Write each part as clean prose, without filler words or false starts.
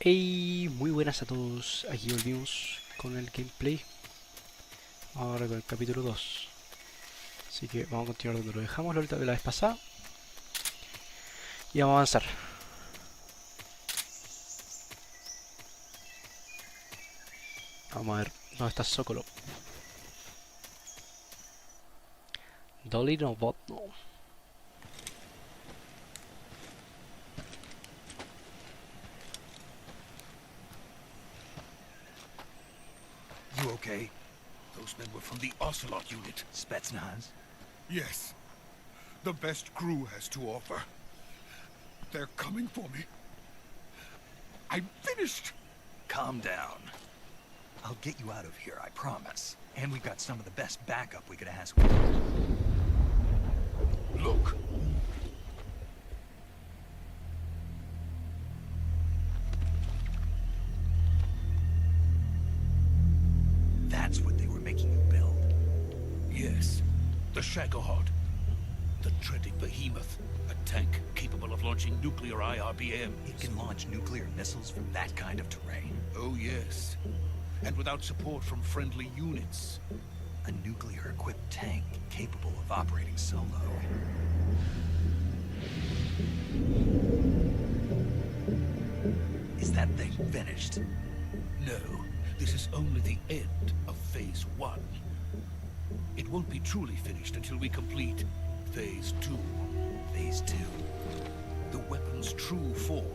Hey, muy buenas a todos, aquí volvimos con el gameplay, ahora con el capítulo 2. Así que vamos a continuar donde lo dejamos la vez pasada y vamos a avanzar. Vamos a ver, ¿dónde está Sokolo? Dolly no bot, no. You okay? Those men were from the Ocelot unit. Spetsnaz? Yes. The best crew has to offer. They're coming for me. I'm finished! Calm down. I'll get you out of here, I promise. And we've got some of the best backup we could ask for. Look. That's what they were making you build. Yes. The Shagohod. The dreaded behemoth. A tank capable of launching nuclear IRBMs. It can launch nuclear missiles from that kind of terrain. Oh, yes. And without support from friendly units. A nuclear-equipped tank capable of operating solo. Is that thing finished? No. This is only the end of Phase 1. It won't be truly finished until we complete Phase 2. Phase 2. The weapon's true form.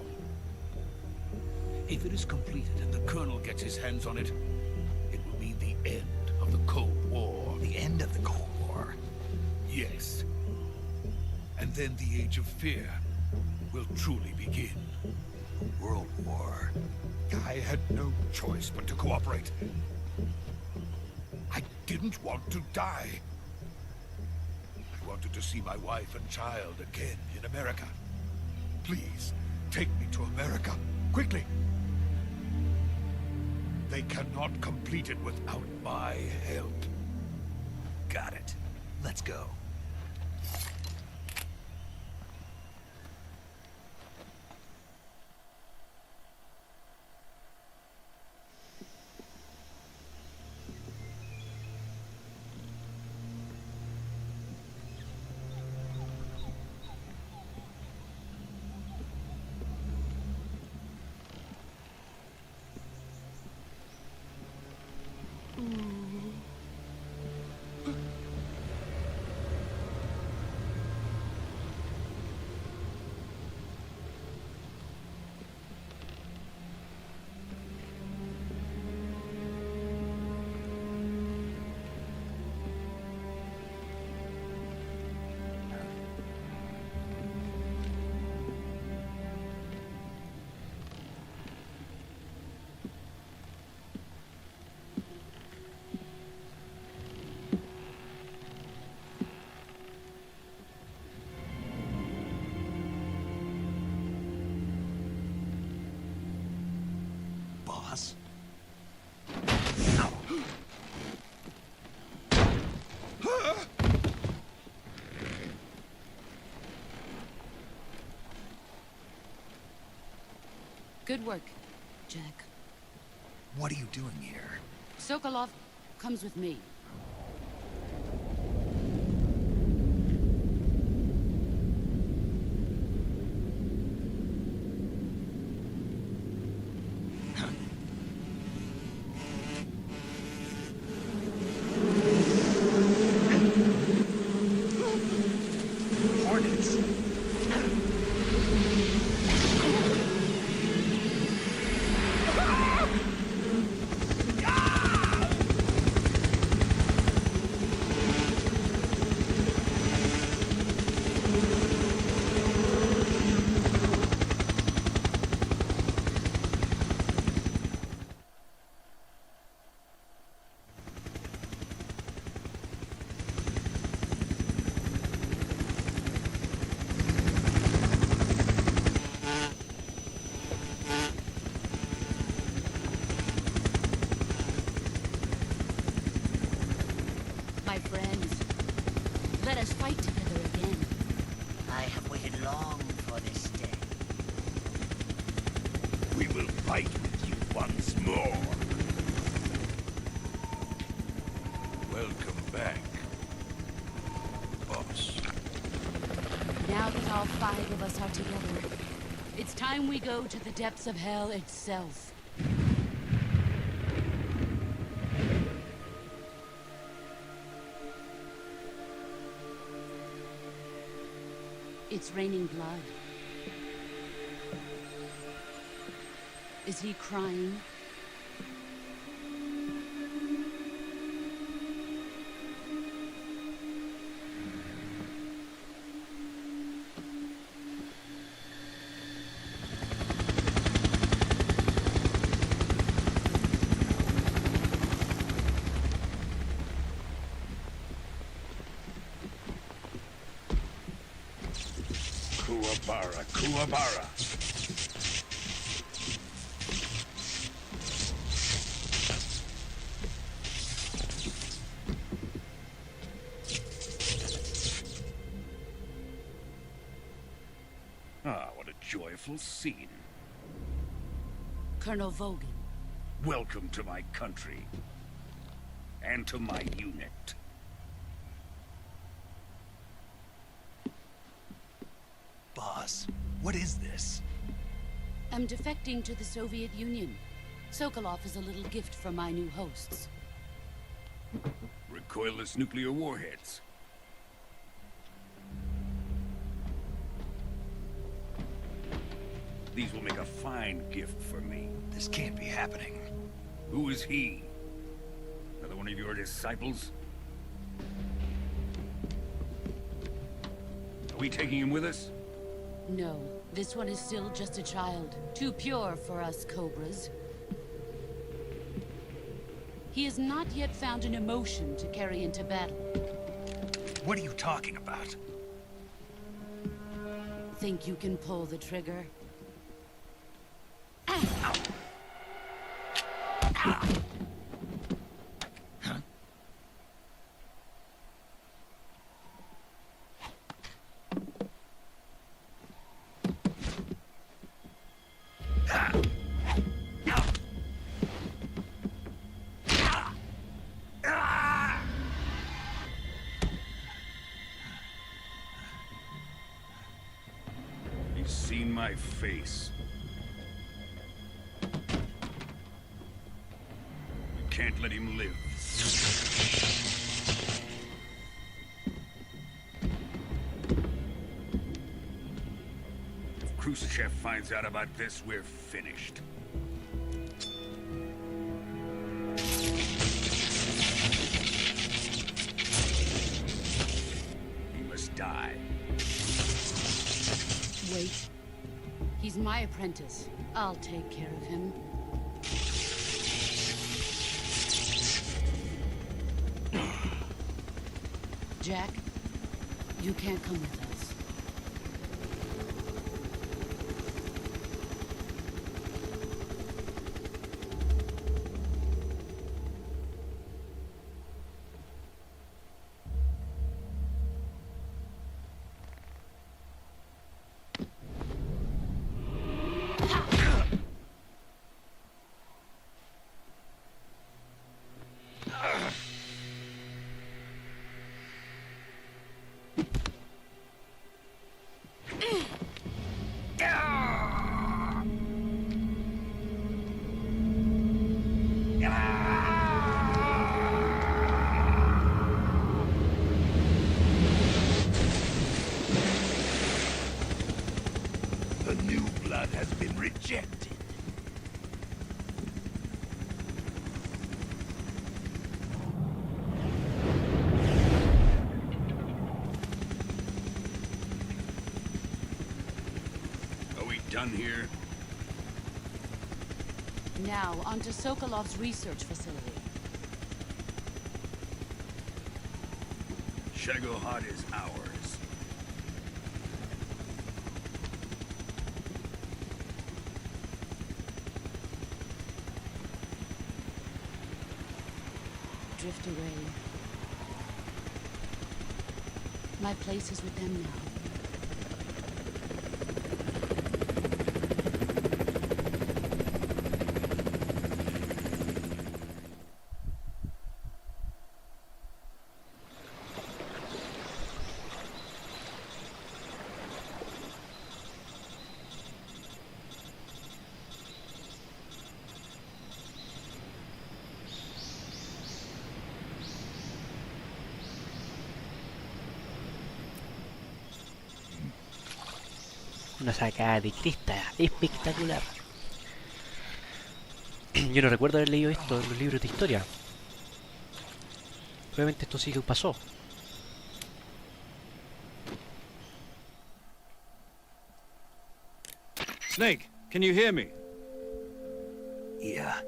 If it is completed and the Colonel gets his hands on it, it will mean the end of the Cold War. The end of the Cold War? Yes. And then the Age of Fear will truly begin. A world war. I had no choice but to cooperate. I didn't want to die. I wanted to see my wife and child again in America. Please, take me to America, quickly. They cannot complete it without my help. Got it. Let's go. Boss? Good work, Jack. What are you doing here? Sokolov comes with me. Hornets? fight with you once more. Welcome back, boss. Now that all 5 of us are together, it's time we go to the depths of hell itself. It's raining blood. Is he crying? Kuwabara, Kuwabara. Ah, what a joyful scene. Colonel Vogan. Welcome to my country. And to my unit. Boss, what is this? I'm defecting to the Soviet Union. Sokolov is a little gift for my new hosts. Recoilless nuclear warheads. These will make a fine gift for me. This can't be happening. Who is he? Another one of your disciples? Are we taking him with us? No, this one is still just a child. Too pure for us Cobras. He has not yet found an emotion to carry into battle. What are you talking about? Think you can pull the trigger? He's seen my face. We can't let him live. If Khrushchev finds out about this, we're finished. He must die. Wait. He's my apprentice. I'll take care of him. Jack, you can't come with us. The new blood has been rejected. Are we done here? Now, onto Sokolov's research facility. Shagohod is ours. Drift away. My place is with them now. una sacada de cresta espectacular. Yo no recuerdo haber leído esto en los libros de historia. Obviamente esto sí que pasó. Snake, can you hear me? Yeah.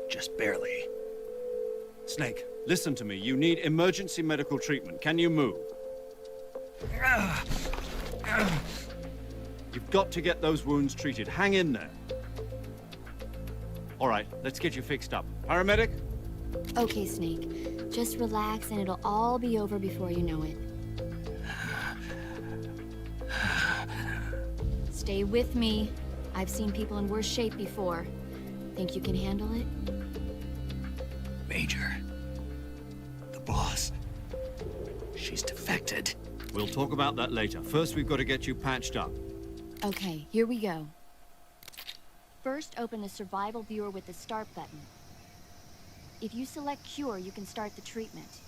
Just barely. Snake, listen to me. You need emergency medical treatment. Can you move? You've got to get those wounds treated. Hang in there. All right, let's get you fixed up. Paramedic? Okay, Snake. Just relax and it'll all be over before you know it. Stay with me. I've seen people in worse shape before. Think you can handle it? Major. The boss. She's defected. We'll talk about that later. First, we've got to get you patched up. Okay, here we go. First, open the survival viewer with the start button. If you select cure, you can start the treatment.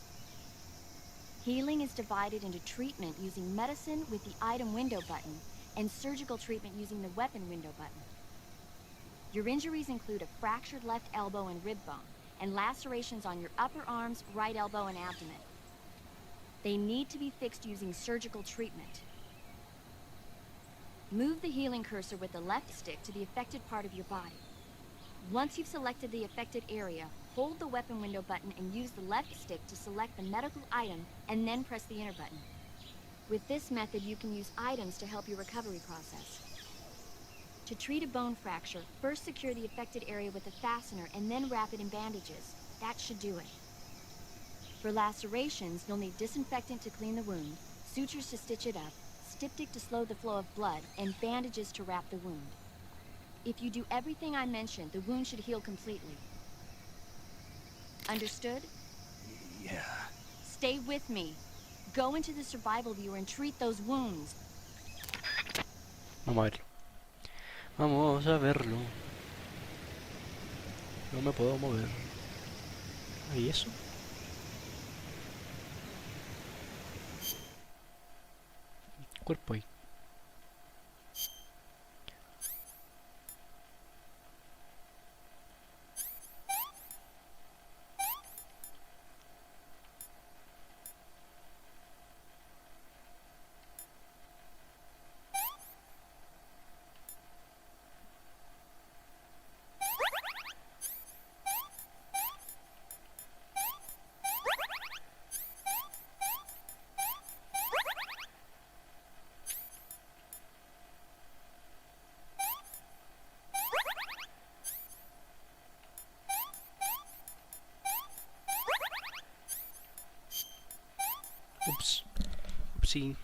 Healing is divided into treatment using medicine with the item window button and surgical treatment using the weapon window button. Your injuries include a fractured left elbow and rib bone, and lacerations on your upper arms, right elbow, and abdomen. They need to be fixed using surgical treatment. Move the healing cursor with the left stick to the affected part of your body. Once you've selected the affected area, hold the weapon window button and use the left stick to select the medical item, and then press the enter button. With this method, you can use items to help your recovery process. To treat a bone fracture, first secure the affected area with a fastener and then wrap it in bandages. That should do it. For lacerations, you'll need disinfectant to clean the wound, sutures to stitch it up, styptic to slow the flow of blood, and bandages to wrap the wound. If you do everything I mentioned, the wound should heal completely. Understood? Yeah. Stay with me. Go into the survival viewer and treat those wounds. Vamos a verlo. Vamos a verlo. No me puedo mover. ¿Y eso? Cuerpo ahí. Ups. Upsi.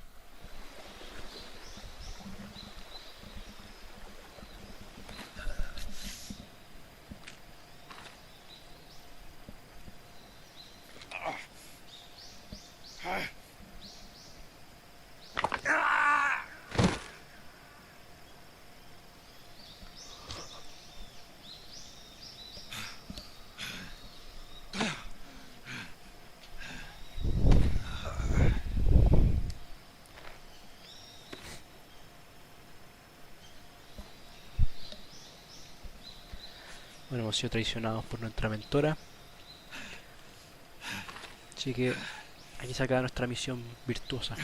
Bueno, hemos sido traicionados por nuestra mentora. Así que aquí se acaba nuestra misión virtuosa.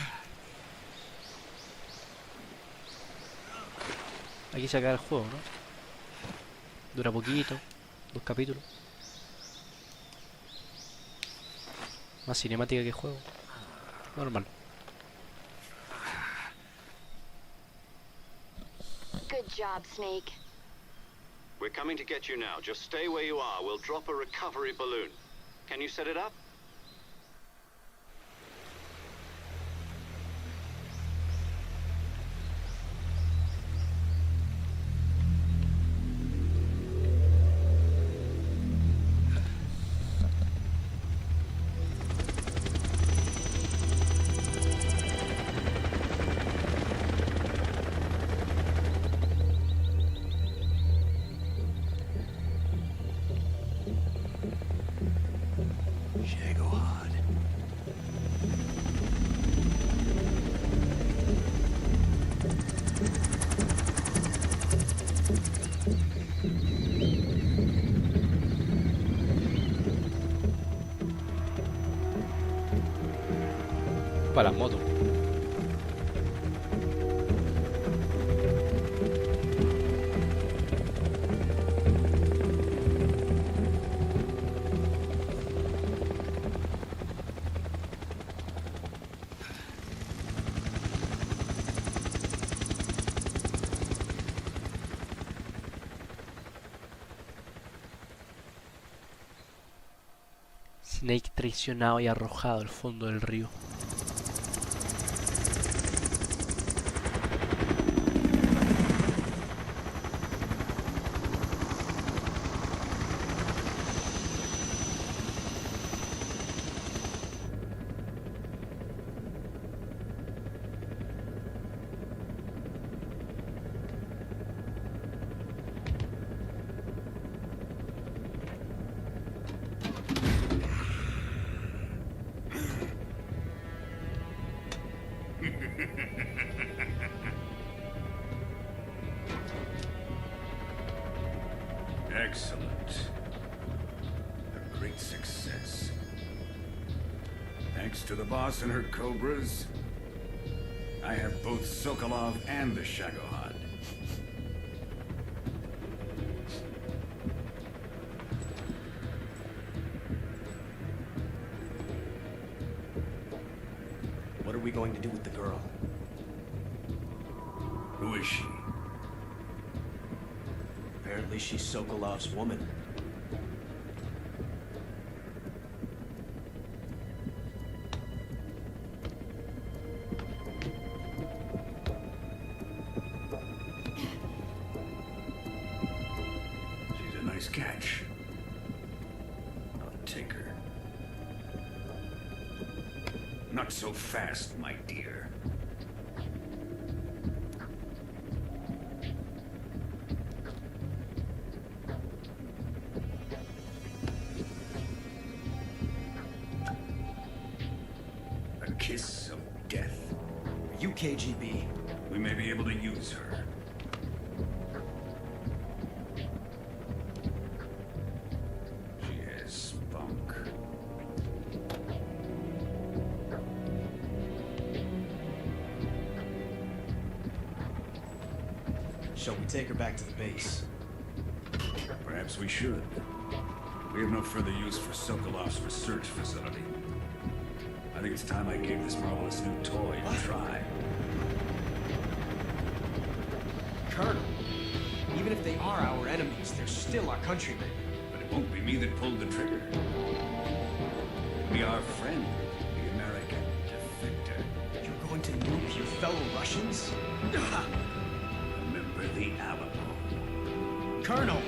Aquí se acaba el juego, ¿no? Dura poquito, 2 capítulos. Más cinemática que juego. Normal. Good job, Snake. We're coming to get you now. Just stay where you are. We'll drop a recovery balloon. Can you set it up? Shit. para las motos. Snake traicionado y arrojado al fondo del río. Excellent. A great success. Thanks to the boss and her cobras, I have both Sokolov and the Shagohod. What are we going to do with the girl? Who is she? Apparently she's Sokolov's woman. She's a nice catch. I'll take her. Not so fast, my dear. A kiss of death. Are you KGB? We may be able to use her. She has spunk. Shall we take her back to the base? Perhaps we should. We have no further use for Sokolov's research facility. I think it's time I gave this marvelous new toy a try. Colonel, even if they are our enemies, they're still our countrymen. But it won't be me that pulled the trigger. It'll be our friend, the American defector. You're going to nuke your fellow Russians? Remember the Alamo. Colonel!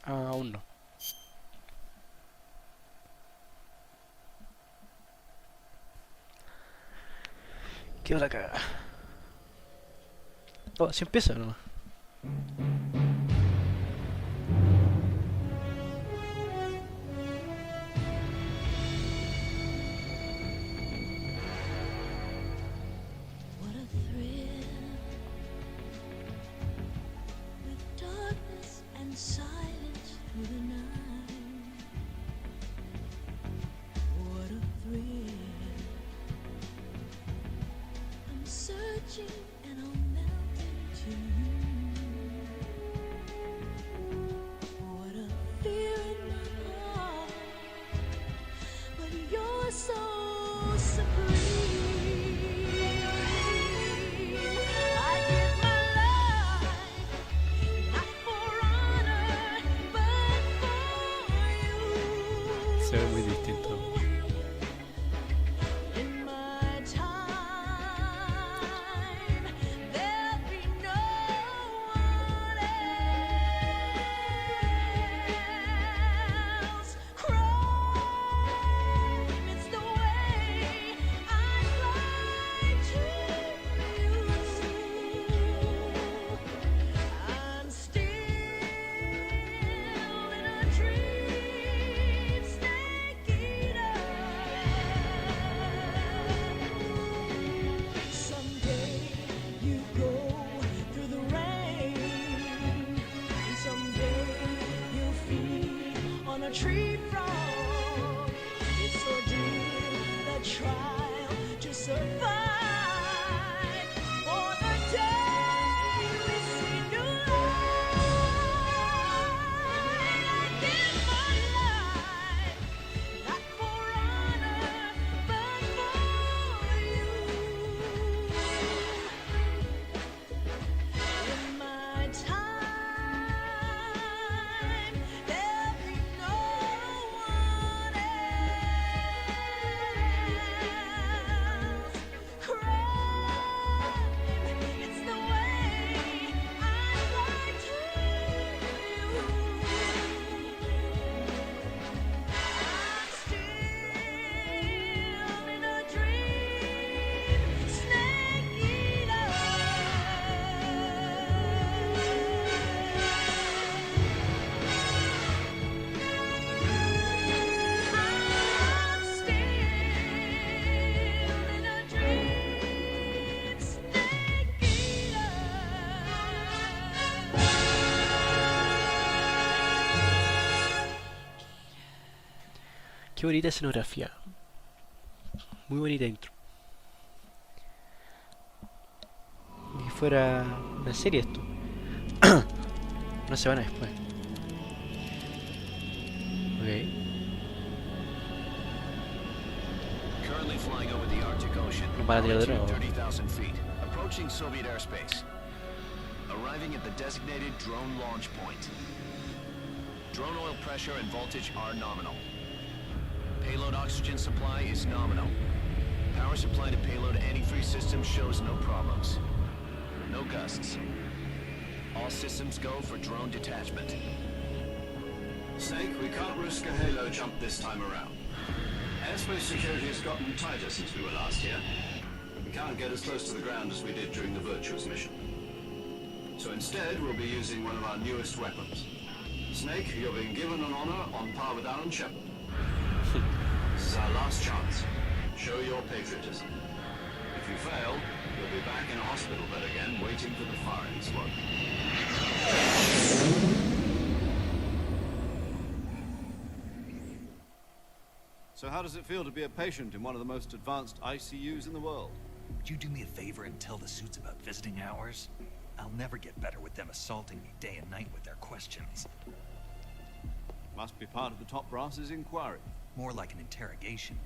Aún no. Quedó la cagada. Oh, así empieza nomás. What a thrill, with darkness and silence through the night. What a thrill, I'm searching and I'm melting to you. Se ve muy distinto. In my time, there'll be no one else. Crime, it's the way I'd like to you. I'm still in a dream, snake eater. Someday you go through the rain, and someday you'll feed on a tree frog. It's ordeal, the trial to survive. For the day we see new light, I give my life, not for honor, but for you. In my time, there'll be no one else. Crime, it's the way I'd like to you. I'm still in a dream, snake eater. I'm still in a dream, snake eater. Qué bonita escenografía. Muy bonita intro. Ni que fuera una serie esto. Una semana después. Ok. Currently flying over the Arctic Ocean. Un para de nuevo. 30,000 feet. Approaching Soviet airspace. Arriving at the designated drone launch point. Drone oil pressure and voltage are nominal. Payload oxygen supply is nominal. Power supply to payload antifreeze system shows no problems. No gusts. All systems go for drone detachment. Snake, we can't risk a halo jump this time around. Airspace security has gotten tighter since we were last here. We can't get as close to the ground as we did during the Virtuous mission. So instead, we'll be using one of our newest weapons. Snake, you're being given an honor on par with Alan Shepard. This is our last chance. Show your patriotism. If you fail, you'll be back in a hospital bed again, waiting for the firing squad. So how does it feel to be a patient in one of the most advanced ICUs in the world? Would you do me a favor and tell the suits about visiting hours? I'll never get better with them assaulting me day and night with their questions. Must be part of the top brass's inquiry. More like an interrogation.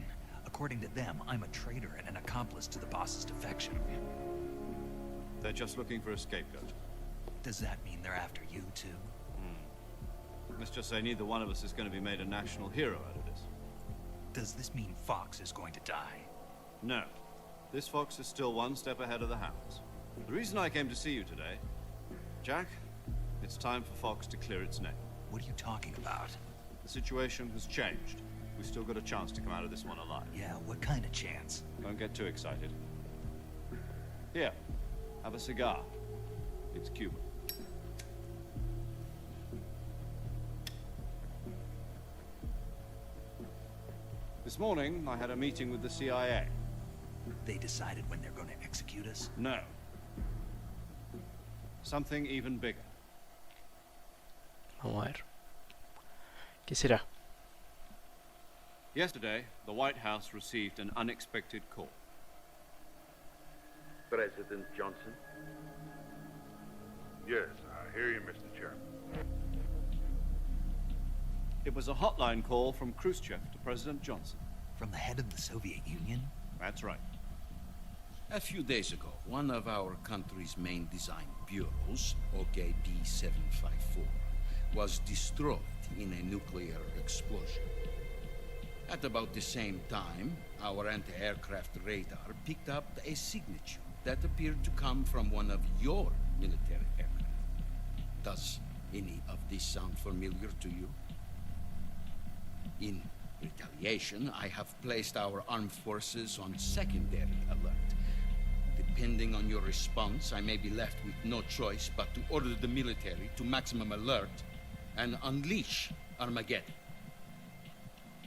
According to them, I'm a traitor and an accomplice to the boss's defection. They're just looking for a scapegoat. Does that mean they're after you, too? Let's just say neither one of us is going to be made a national hero out of this. Does this mean Fox is going to die? No. This fox is still one step ahead of the hounds. The reason I came to see you today, Jack, it's time for Fox to clear its name. What are you talking about? The situation has changed. We've still got a chance to come out of this one alive. Yeah, what kind of chance? Don't get too excited. Here, have a cigar. It's Cuban. This morning, I had a meeting with the CIA. They decided when they're going to execute us? No. Something even bigger. Vamos a ver. ¿Qué será? Yesterday, the White House received an unexpected call. President Johnson? Yes, I hear you, Mr. Chairman. It was a hotline call from Khrushchev to President Johnson. From the head of the Soviet Union? That's right. A few days ago, one of our country's main design bureaus, OKD-754, was destroyed in a nuclear explosion. At about the same time, our anti-aircraft radar picked up a signature that appeared to come from one of your military aircraft. Does any of this sound familiar to you? In retaliation, I have placed our armed forces on secondary alert. Depending on your response, I may be left with no choice but to order the military to maximum alert and unleash Armageddon.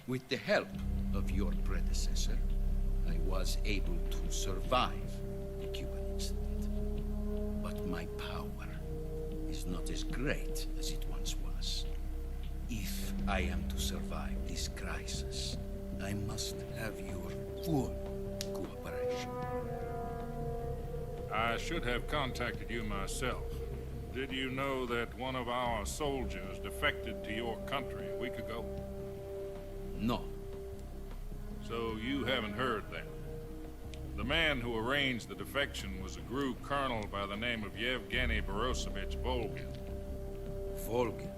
With the help of your predecessor, I was able to survive the Cuban incident. But my power is not as great as it once was. If I am to survive this crisis, I must have your full cooperation. I should have contacted you myself. Did you know that one of our soldiers defected to your country a week ago? No. So you haven't heard then. The man who arranged the defection was a GRU colonel by the name of Yevgeny Borosovich Volgin. Volgin?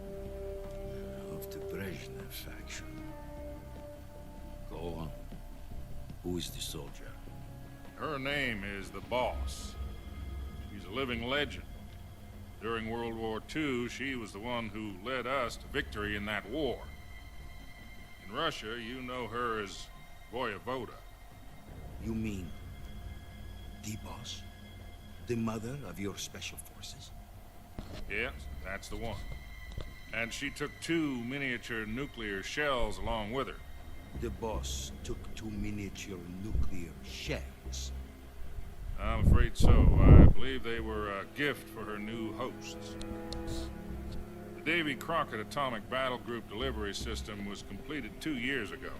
Of the Brezhnev faction. Go on. Who is the soldier? Her name is the Boss. She's a living legend. During World War II, she was the one who led us to victory in that war. In Russia, you know her as Voyevoda. You mean the Boss? The mother of your special forces? Yes, that's the one. And she took 2 miniature nuclear shells along with her. The Boss took 2 miniature nuclear shells? I'm afraid so. I believe they were a gift for her new hosts. The Davy Crockett Atomic Battle Group delivery system was completed 2 years ago.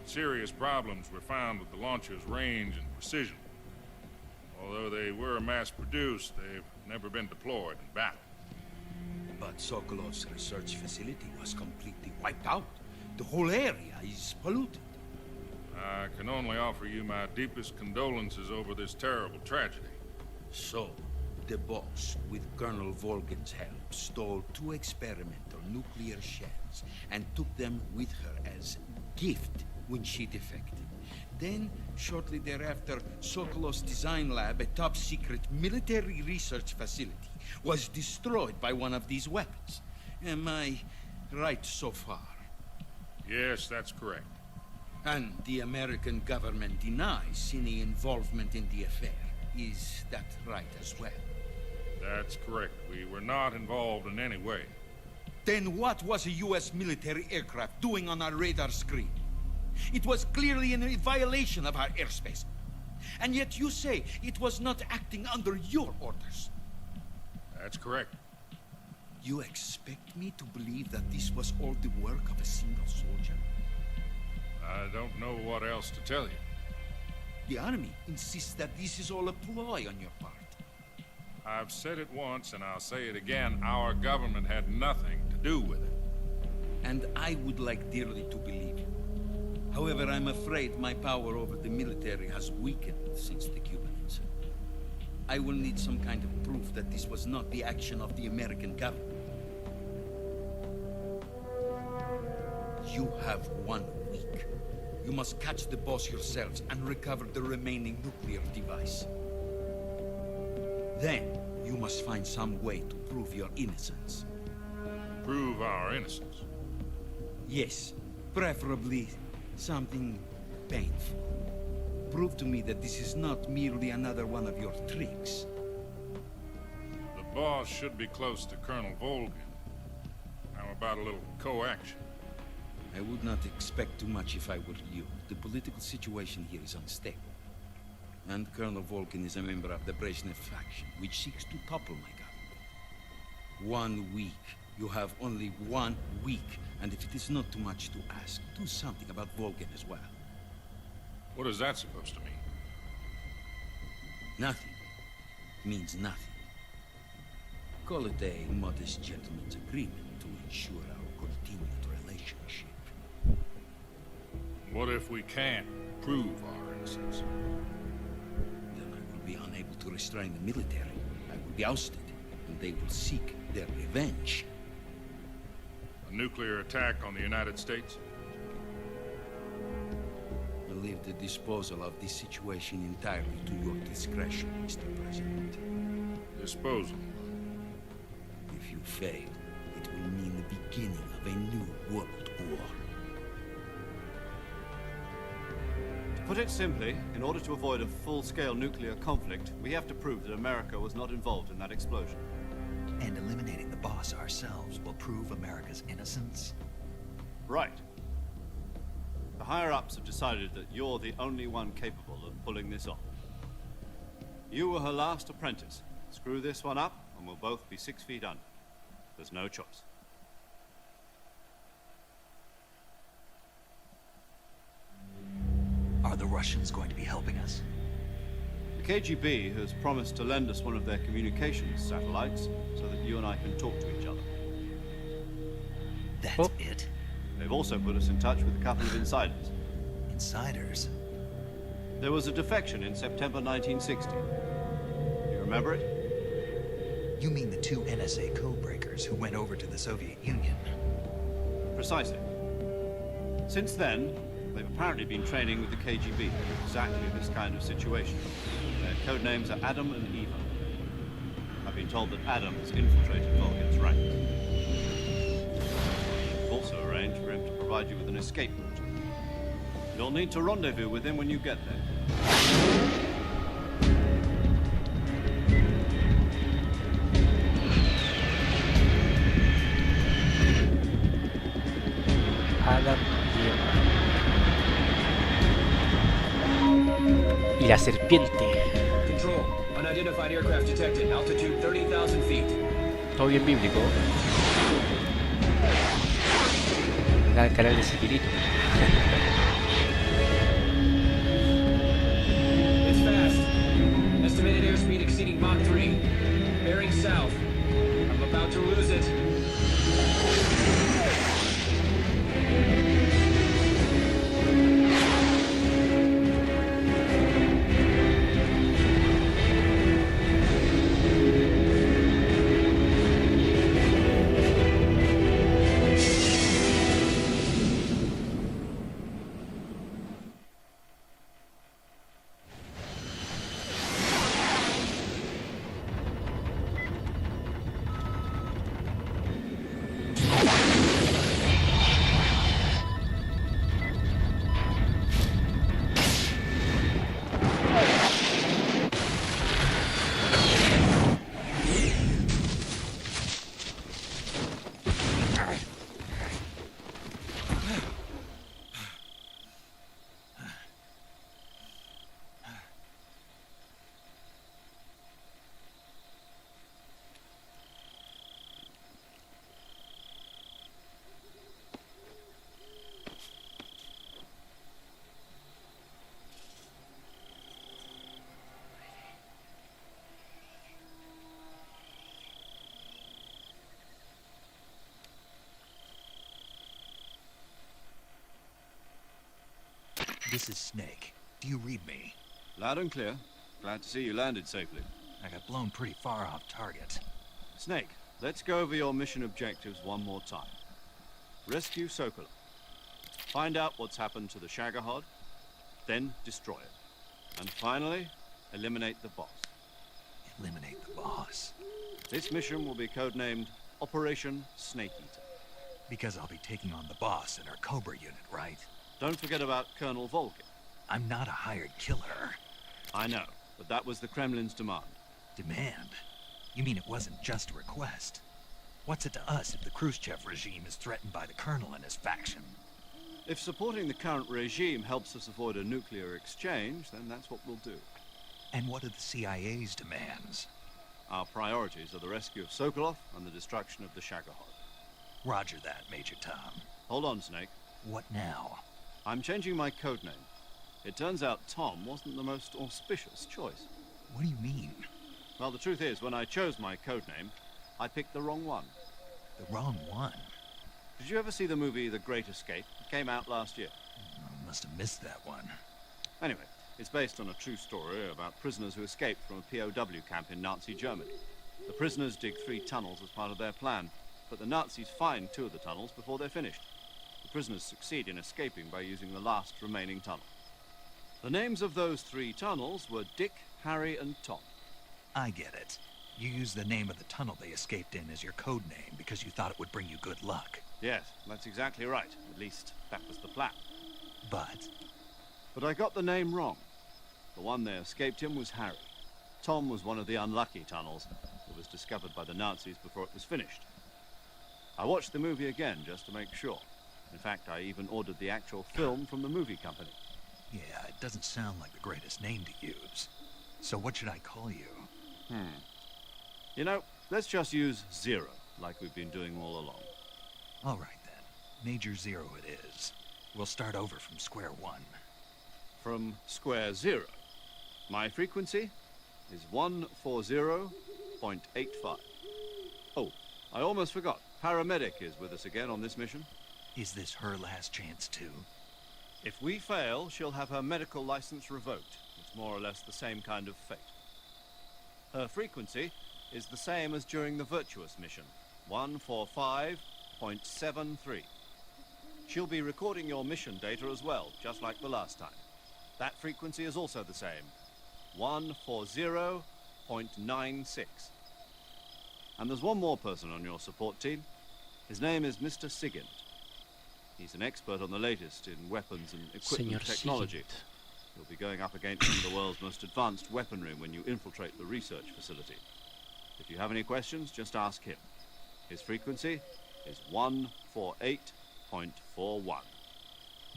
Serious problems were found with the launcher's range and precision. Although they were mass-produced, they've never been deployed in battle. But Sokolov's research facility was completely wiped out. The whole area is polluted. I can only offer you my deepest condolences over this terrible tragedy. So, the Boss, with Colonel Volgin's help, stole 2 experimental nuclear shells and took them with her as gift when she defected. Then, shortly thereafter, Sokolov's design lab, a top-secret military research facility, was destroyed by one of these weapons. Am I right so far? Yes, that's correct. And the American government denies any involvement in the affair. Is that right as well? That's correct. We were not involved in any way. Then what was a U.S. military aircraft doing on our radar screen? It was clearly in a violation of our airspace. And yet you say it was not acting under your orders. That's correct. You expect me to believe that this was all the work of a single soldier? I don't know what else to tell you. The army insists that this is all a ploy on your part. I've said it once and I'll say it again. Our government had nothing to do with it. And I would like dearly to believe you. However, I'm afraid my power over the military has weakened since the Cuban incident. I will need some kind of proof that this was not the action of the American government. You have 1 week. You must catch the Boss yourselves and recover the remaining nuclear device. Then, you must find some way to prove your innocence. Prove our innocence? Yes, preferably something painful. Prove to me that this is not merely another one of your tricks. The Boss should be close to Colonel Volgin. How about a little co-action? I would not expect too much if I were you. The political situation here is unstable. And Colonel Volgin is a member of the Brezhnev faction, which seeks to topple my government. 1 week. You have only 1 week. And if it is not too much to ask, do something about Volgin as well. What is that supposed to mean? Nothing. It means nothing. Call it a modest gentleman's agreement to ensure our continued relationship. What if we can't prove our innocence? Then I will be unable to restrain the military. I will be ousted, and they will seek their revenge. A nuclear attack on the United States? leave the disposal of this situation entirely to your discretion, Mr. President. Disposal. If you fail, it will mean the beginning of a new world war. To put it simply, in order to avoid a full-scale nuclear conflict, we have to prove that America was not involved in that explosion. And eliminating the boss ourselves will prove America's innocence? Right. The higher-ups have decided that you're the only one capable of pulling this off. You were her last apprentice. Screw this one up, and we'll both be 6 feet under. There's no choice. Are the Russians going to be helping us? The KGB has promised to lend us one of their communications satellites so that you and I can talk to each other. That's it? They've also put us in touch with a couple of insiders. Insiders? There was a defection in September 1960. You remember it? You mean the two NSA codebreakers who went over to the Soviet Union? Precisely. Since then, they've apparently been training with the KGB for exactly this kind of situation. Their code names are Adam and Eva. I've been told that Adam has infiltrated Volgin's ranks. I've also arranged for him to provide you with an escape route. You'll need to rendezvous with him when you get there. Adam y la serpiente. Control. Unidentified aircraft detected. Altitude 30,000 feet. Todo bien bíblico. Da el canal de Sekirito. It's fast. Estimated airspeed exceeding Mach 3. Bearing south. I'm about to lose it. This is Snake. Do you read me? Loud and clear. Glad to see you landed safely. I got blown pretty far off target. Snake, let's go over your mission objectives one more time. Rescue Sokolov. Find out what's happened to the Shagohod, then destroy it. And finally, eliminate the boss. Eliminate the boss? This mission will be codenamed Operation Snake Eater. Because I'll be taking on the boss in our Cobra unit, right? Don't forget about Colonel Volgin. I'm not a hired killer. I know, but that was the Kremlin's demand. Demand? You mean it wasn't just a request? What's it to us if the Khrushchev regime is threatened by the Colonel and his faction? If supporting the current regime helps us avoid a nuclear exchange, then that's what we'll do. And what are the CIA's demands? Our priorities are the rescue of Sokolov and the destruction of the Shagohod. Roger that, Major Tom. Hold on, Snake. What now? I'm changing my codename. It turns out Tom wasn't the most auspicious choice. What do you mean? Well, the truth is, when I chose my codename, I picked the wrong one. The wrong one? Did you ever see the movie The Great Escape? It came out last year. I must have missed that one. Anyway, it's based on a true story about prisoners who escaped from a POW camp in Nazi Germany. The prisoners dig 3 tunnels as part of their plan, but the Nazis find 2 of the tunnels before they're finished. The prisoners succeed in escaping by using the last remaining tunnel. The names of those 3 tunnels were Dick, Harry, and Tom. I get it. You used the name of the tunnel they escaped in as your code name because you thought it would bring you good luck. Yes, that's exactly right. At least, that was the plan. But But I got the name wrong. The one they escaped in was Harry. Tom was one of the unlucky tunnels that was discovered by the Nazis before it was finished. I watched the movie again just to make sure. In fact, I even ordered the actual film from the movie company. yeah, it doesn't sound like the greatest name to use. So what should I call you? You know, let's just use Zero, like we've been doing all along. All right then. Major Zero it is. We'll start over from square one. From square 0. My frequency is 140.85. Oh, I almost forgot. Paramedic is with us again on this mission. Is this her last chance too? If we fail, she'll have her medical license revoked. It's more or less the same kind of fate. Her frequency is the same as during the Virtuous mission, 145.73. She'll be recording your mission data as well, just like the last time. That frequency is also the same, 140.96. And there's one more person on your support team. His name is Mr. Sigint. He's an expert on the latest in weapons and equipment Señor technology. Sigint. You'll be going up against some of the world's most advanced weaponry when you infiltrate the research facility. If you have any questions, just ask him. His frequency is 148.41.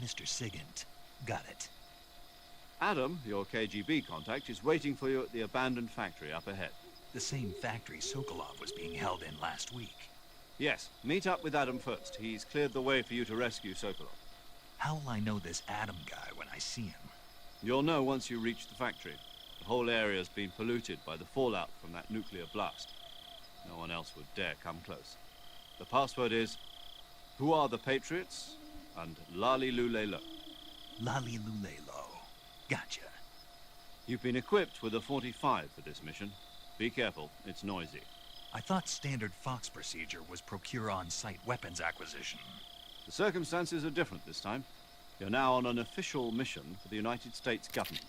Mr. Sigint. Got it. Adam, your KGB contact, is waiting for you at the abandoned factory up ahead. The same factory Sokolov was being held in last week. Yes, meet up with Adam first. He's cleared the way for you to rescue Sokolov. How will I know this Adam guy when I see him? You'll know once you reach the factory. The whole area's been polluted by the fallout from that nuclear blast. No one else would dare come close. The password is, "Who are the Patriots?" and Lali Lulelo. Lali Lulelo. Gotcha. You've been equipped with a 45 for this mission. Be careful, it's noisy. I thought standard Fox procedure was procure on-site weapons acquisition. The circumstances are different this time. You're now on an official mission for the United States government.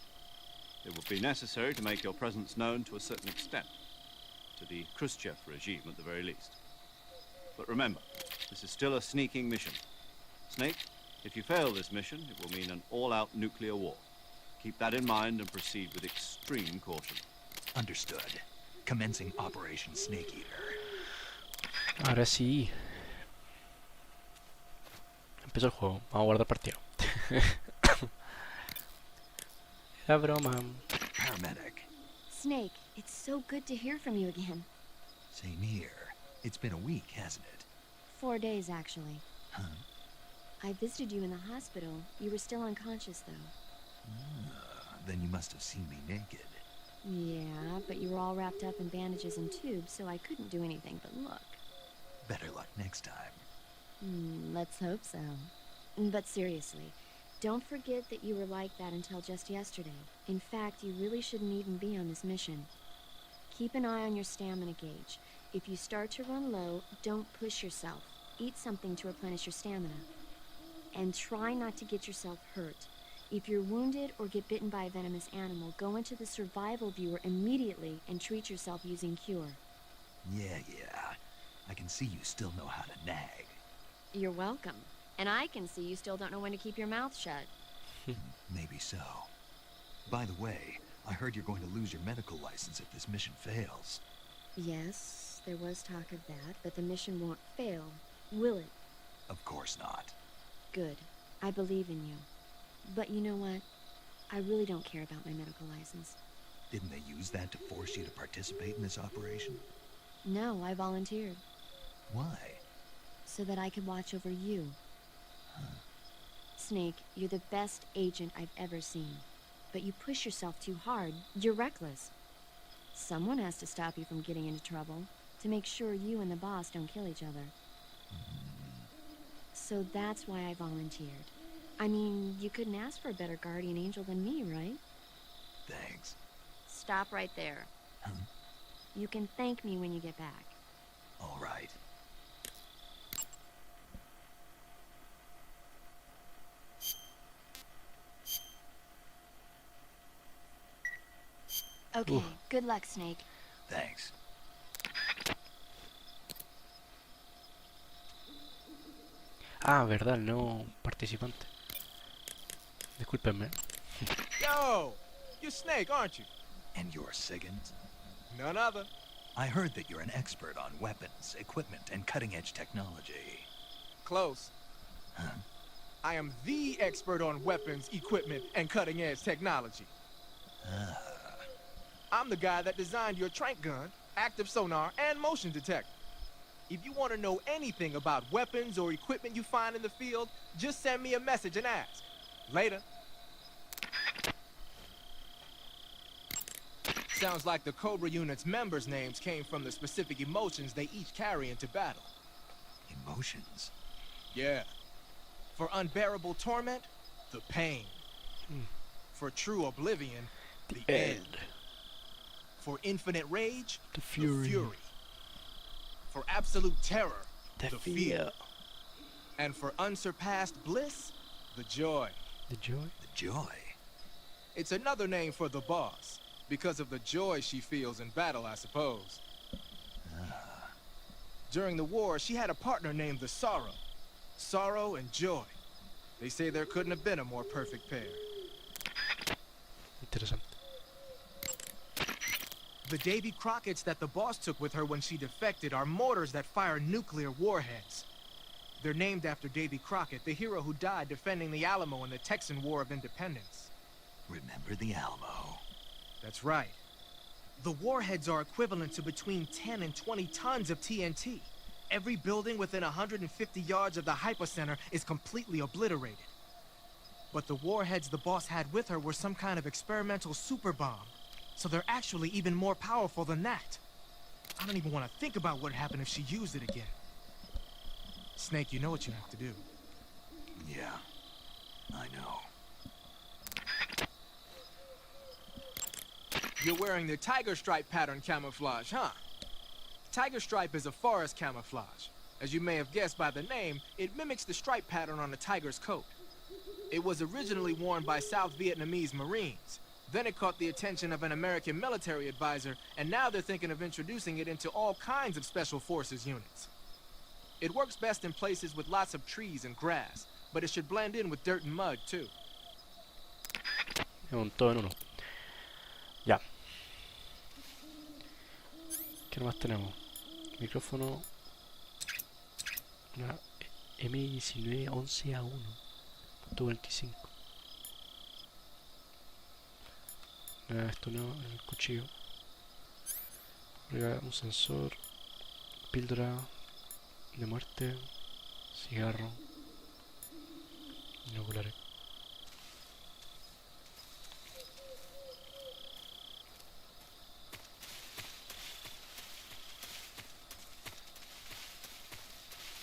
It will be necessary to make your presence known to a certain extent. To the Khrushchev regime, at the very least. But remember, this is still a sneaking mission. Snake, if you fail this mission, it will mean an all-out nuclear war. Keep that in mind and proceed with extreme caution. Understood. Commencing Operation Snake Eater. Ahora sí. Empezó el juego. Vamos a guardar partida. Era broma. Paramedic. Snake, it's so good to hear from you again. Same here. It's been a week, hasn't it? 4 days, actually. Huh? I visited you in the hospital. You were still unconscious, though. Then you must have seen me naked. Yeah, but you were all wrapped up in bandages and tubes, so I couldn't do anything but look. Better luck next time. Let's hope so. But seriously, don't forget that you were like that until just yesterday. In fact, you really shouldn't even be on this mission. Keep an eye on your stamina gauge. If you start to run low, don't push yourself. Eat something to replenish your stamina. And try not to get yourself hurt. If you're wounded or get bitten by a venomous animal, go into the survival viewer immediately and treat yourself using Cure. Yeah. I can see you still know how to nag. You're welcome. And I can see you still don't know when to keep your mouth shut. Maybe so. By the way, I heard you're going to lose your medical license if this mission fails. Yes, there was talk of that, but the mission won't fail, will it? Of course not. Good. I believe in you. But you know what? I really don't care about my medical license. Didn't they use that to force you to participate in this operation? No, I volunteered. Why? So that I could watch over you. Snake, you're the best agent I've ever seen. But you push yourself too hard. You're reckless. Someone has to stop you from getting into trouble, to make sure you and the boss don't kill each other. So that's why I volunteered. I mean, you couldn't ask for a better guardian angel than me, right? Thanks. Stop right there. You can thank me when you get back. All right. Okay, good luck, Snake. Thanks. Ah, verdad, el nuevo participante. Discúlpenme. Yo, you're Snake, aren't you? And you're Siggins? None other. I heard that you're an expert on weapons, equipment, and cutting-edge technology. Close. Huh? I am the expert on weapons, equipment, and cutting-edge technology. Ah. I'm the guy that designed your trank gun, active sonar, and motion detector. If you want to know anything about weapons or equipment you find in the field, just send me a message and ask. Later. Sounds like the Cobra unit's members' names came from the specific emotions they each carry into battle. Emotions? Yeah. For unbearable torment, the pain. For true oblivion, the end. For infinite rage, the fury. For absolute terror, The the fear. fear. And for unsurpassed bliss, the joy. The joy? The joy? It's another name for the boss, because of the joy she feels in battle, I suppose. During the war, she had a partner named the Sorrow. Sorrow and joy. They say there couldn't have been a more perfect pair. Interesante. The Davy Crockett's that the boss took with her when she defected are mortars that fire nuclear warheads. They're named after Davy Crockett, the hero who died defending the Alamo in the Texan War of Independence. Remember the Alamo? That's right. The warheads are equivalent to between 10 and 20 tons of TNT. Every building within 150 yards of the hypocenter is completely obliterated. But the warheads the boss had with her were some kind of experimental super bomb. So they're actually even more powerful than that. I don't even want to think about what happened if she used it again. Snake, you know what you have to do. Yeah, I know. You're wearing the tiger stripe pattern camouflage, huh? Tiger stripe is a forest camouflage. As you may have guessed by the name, it mimics the stripe pattern on a tiger's coat. It was originally worn by South Vietnamese Marines. Then it caught the attention of an American military advisor, and now they're thinking of introducing it into all kinds of special forces units. It works best in places with lots of trees and grass, but it should blend in with dirt and mud, too. Es un todo en uno. Ya. ¿Qué más tenemos? Micrófono. Una M19 11A1. .25. Esto no, el cuchillo. Arriba un sensor. Píldora de muerte. Cigarro. Binoculares.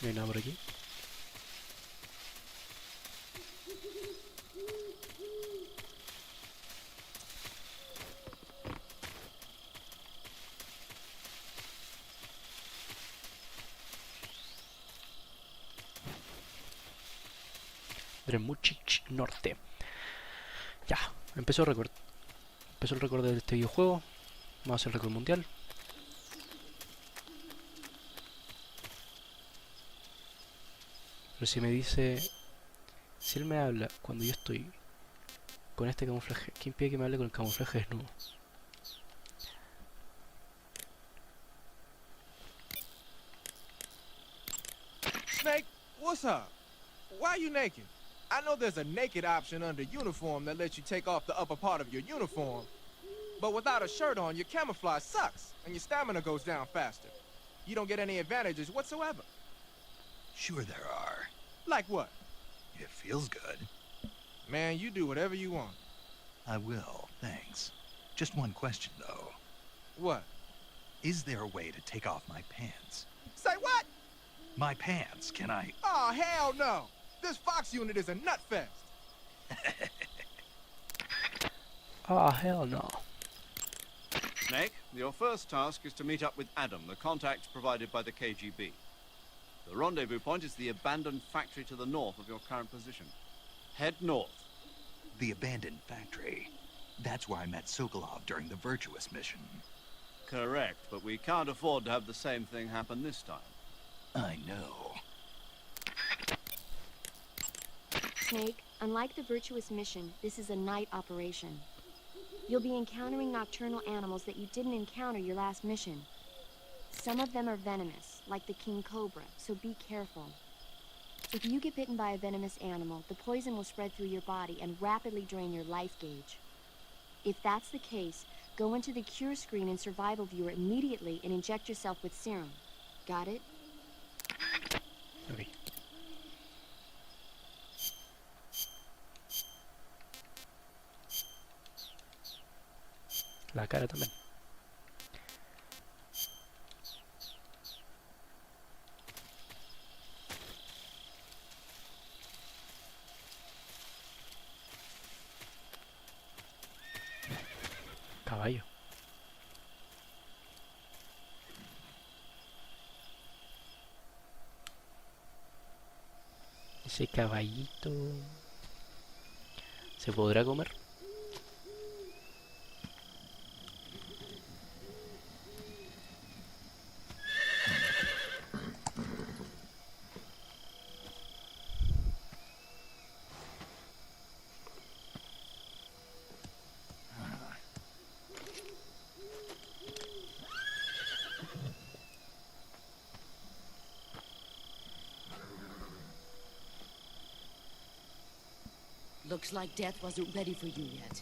No hay nada por aquí. Bremuchich Norte. Ya, empezó el récord. Empezó el récord de este videojuego. Vamos a hacer el récord mundial. Pero si me dice... Si él me habla cuando yo estoy con este camuflaje, ¿quién impide que me hable con el camuflaje desnudo? Snake, what's up? Why are you naked? I know there's a naked option under uniform that lets you take off the upper part of your uniform. But without a shirt on, your camouflage sucks, and your stamina goes down faster. You don't get any advantages whatsoever. Sure there are. Like what? It feels good. Man, you do whatever you want. I will, thanks. Just one question, though. What? Is there a way to take off my pants? Say what? My pants, can I... Oh, hell no! This Fox unit is a nut fest. Ah, hell no. Snake, your first task is to meet up with Adam, the contact provided by the KGB. The rendezvous point is the abandoned factory to the north of your current position. Head north. The abandoned factory. That's where I met Sokolov during the Virtuous mission. Correct, but we can't afford to have the same thing happen this time. I know. Snake, unlike the Virtuous mission, this is a night operation. You'll be encountering nocturnal animals that you didn't encounter your last mission. Some of them are venomous, like the king cobra, so be careful. If you get bitten by a venomous animal, the poison will spread through your body and rapidly drain your life gauge. If that's the case, go into the cure screen and survival viewer immediately and inject yourself with serum. Got it? Ok. La cara también. Caballo. Ese caballito ¿se podrá comer? Looks like death wasn't ready for you yet.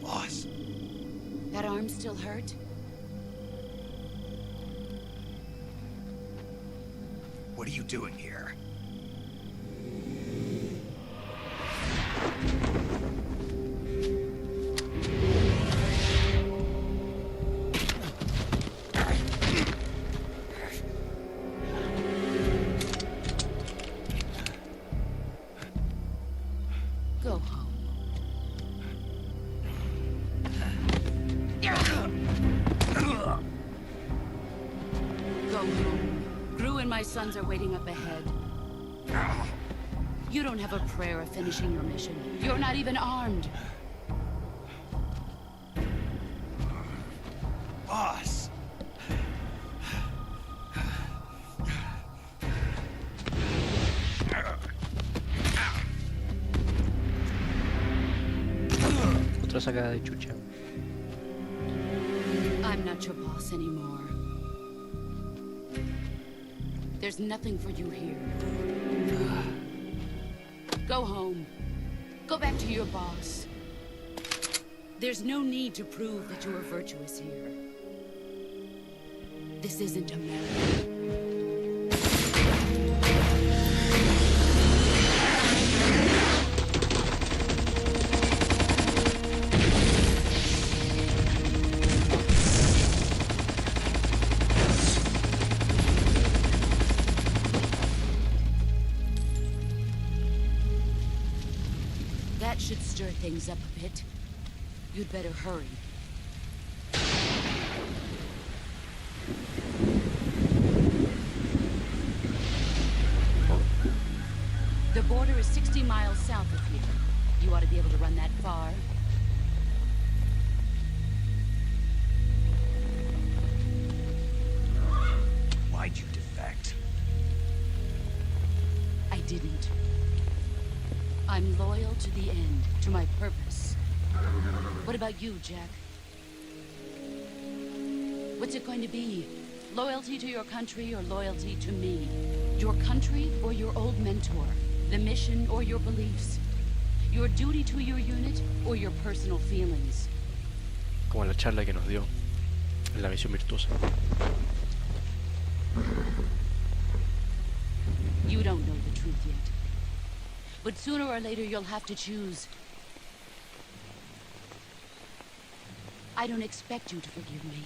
Boss. That arm still hurt? What are you doing here? Go home. Go home. Gru and my sons are waiting up ahead. You don't have a prayer of finishing your mission. You're not even armed. Boss. Otra sacada de chucha. I'm not your boss anymore. There's nothing for you here. Go home. Go back to your boss. There's no need to prove that you are virtuous here. This isn't America. That should stir things up a bit. You'd better hurry. The border is 60 miles south of here. You ought to be able to run that far. Why'd you defect? I didn't. I'm loyal to the end, to my purpose. What about you, Jack? What's it going to be? Loyalty to your country or loyalty to me? Your country or your old mentor? The mission or your beliefs? Your duty to your unit or your personal feelings? Como la charla que nos dio en la misión virtuosa. You don't know the truth yet. But sooner or later you'll have to choose. I don't expect you to forgive me.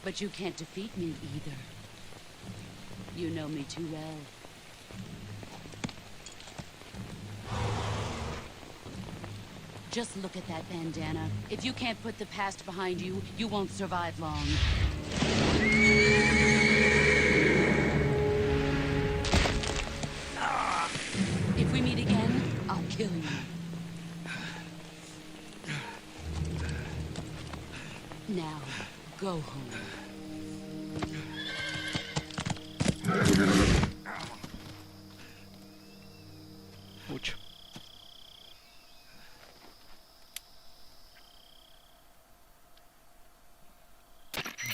But you can't defeat me either. You know me too well. Just look at that bandana. If you can't put the past behind you, you won't survive long. Now, go home. Mucho.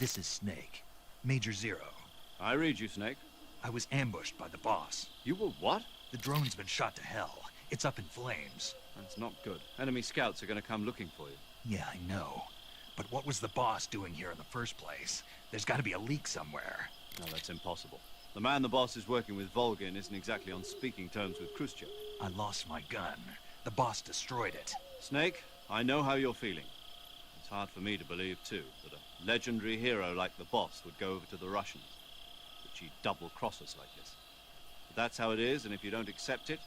This is Snake. Major Zero. I read you, Snake. I was ambushed by the boss. You were what? The drone's been shot to hell. It's up in flames. That's not good. Enemy scouts are going to come looking for you. Yeah, I know. But what was the boss doing here in the first place? There's got to be a leak somewhere. No, that's impossible. The man the boss is working with, Volgin, isn't exactly on speaking terms with Khrushchev. I lost my gun. The boss destroyed it. Snake, I know how you're feeling. It's hard for me to believe, too, that a legendary hero like the boss would go over to the Russians. That she'd double-cross us like this. But that's how it is, and if you don't accept it,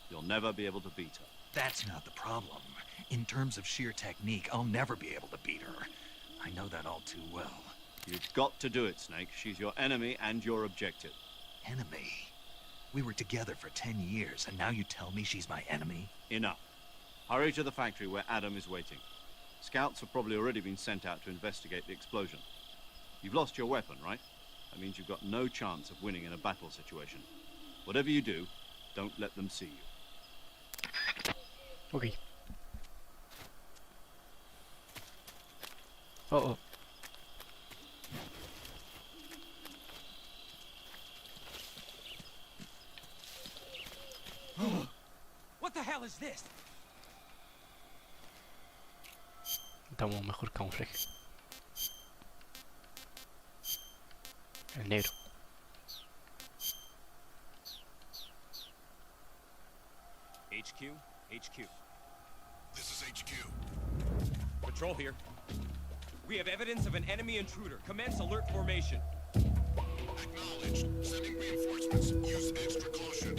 you'll never be able to beat her. That's not the problem. In terms of sheer technique, I'll never be able to beat her. I know that all too well. You've got to do it, Snake. She's your enemy and your objective. Enemy? We were together for 10 years, and now you tell me she's my enemy? Enough. Hurry to the factory where Adam is waiting. Scouts have probably already been sent out to investigate the explosion. You've lost your weapon, right? That means you've got no chance of winning in a battle situation. Whatever you do, don't let them see you. Okay. Oh. What the hell is this? Damos mejor camuflaje. El negro. HQ? HQ. This is HQ. Patrol here. We have evidence of an enemy intruder. Commence alert formation. Acknowledged. Sending reinforcements. Use extra caution.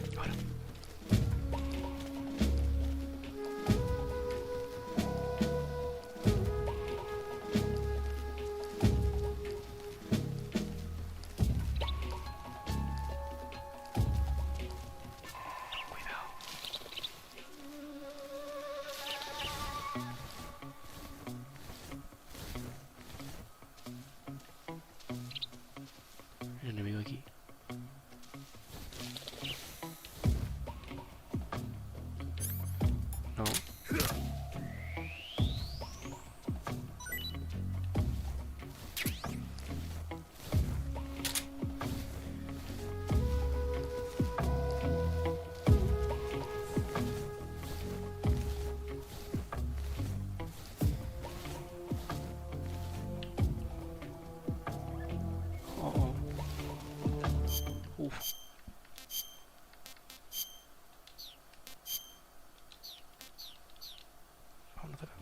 El enemigo aquí. No. Oh. Uf. Vámonos de acá.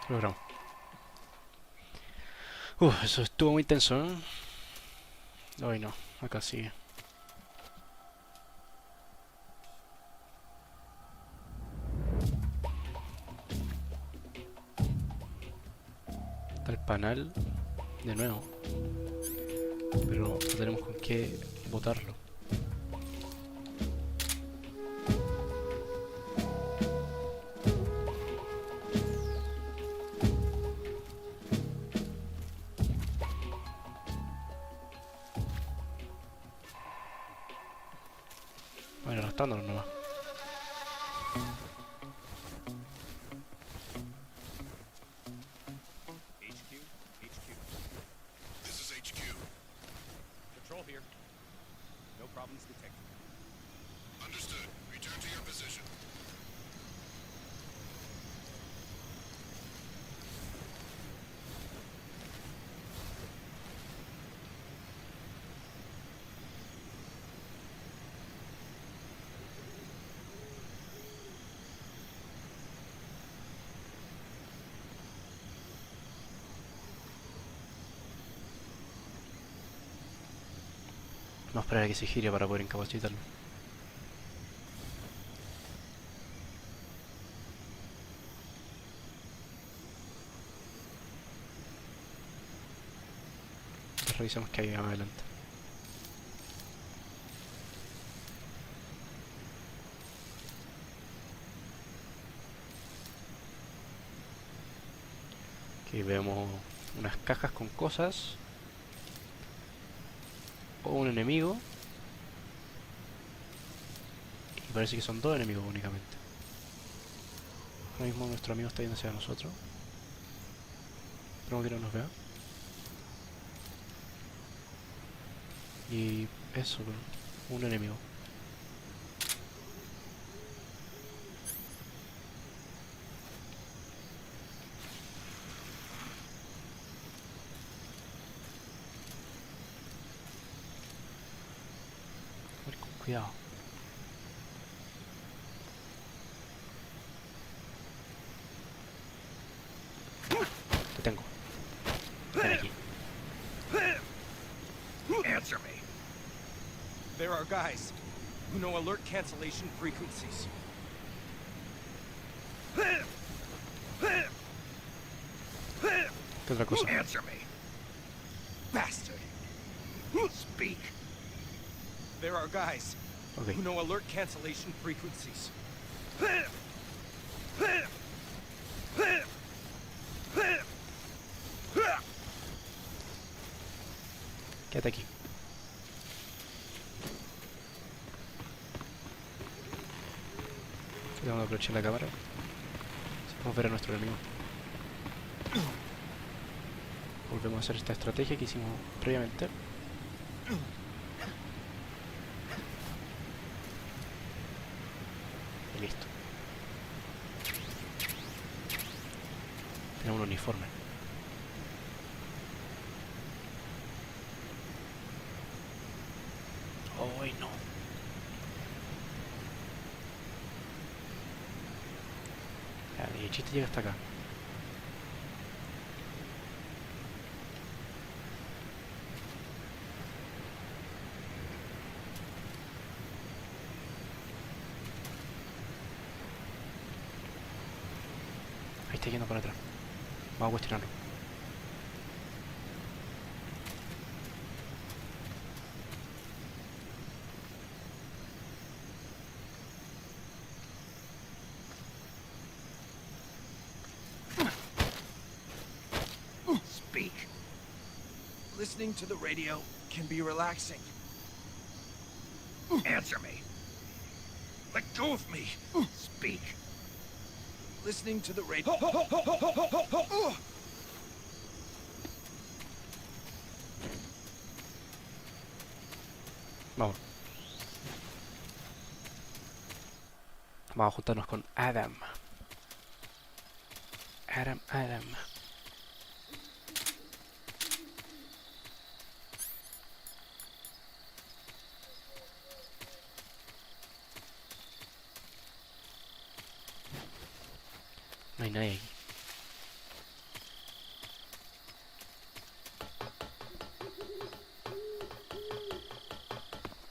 Logramos. Eso estuvo muy tenso, ¿eh? Ay no, acá sigue. Está el panel de nuevo. Pero no tenemos con qué botarlo. Bueno, arrastrándonos nomás. HQ? HQ. This is HQ. Patrol here. No problems detected. Vamos a esperar a que se gire para poder incapacitarlo. Entonces revisemos qué hay más adelante. Aquí vemos unas cajas con cosas. O un enemigo. Y parece que son dos enemigos únicamente. Ahora mismo nuestro amigo está yendo hacia nosotros. Esperemos que no nos vea. Y eso, un enemigo. A ver, con cuidado. Te tengo. Ven aquí. Answer me. There are guys who know alert cancellation frequencies. ¿Qué otra cosa? Answer me. Bastard. Speak. There are guys Okay. who know alert cancellation frequencies. Quédate aquí. Vamos a aprovechar la cámara. Si podemos ver a nuestro enemigo. Volvemos a hacer esta estrategia que hicimos previamente. Y listo. Tenemos un uniforme. ¡Ay, no! Ya, y el chiste llega hasta acá. Ahí está yendo para atrás. Vamos a cuestionarlo. Speak. Listening to the radio can be relaxing. Answer me. Let go of me. Speak. Listening to the radio. Vamos. Vamos a juntarnos con Adam. Adam. No hay nadie aquí.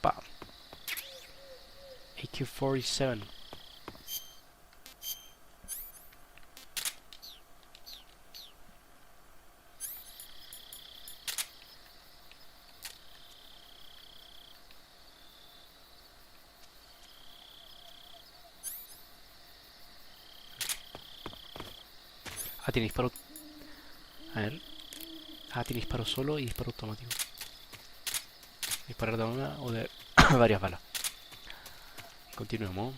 Pa. AQ-47. Ah, tiene disparo. A ver. Ah, tiene disparo solo y disparo automático. Disparar de una o de varias balas. Continuemos.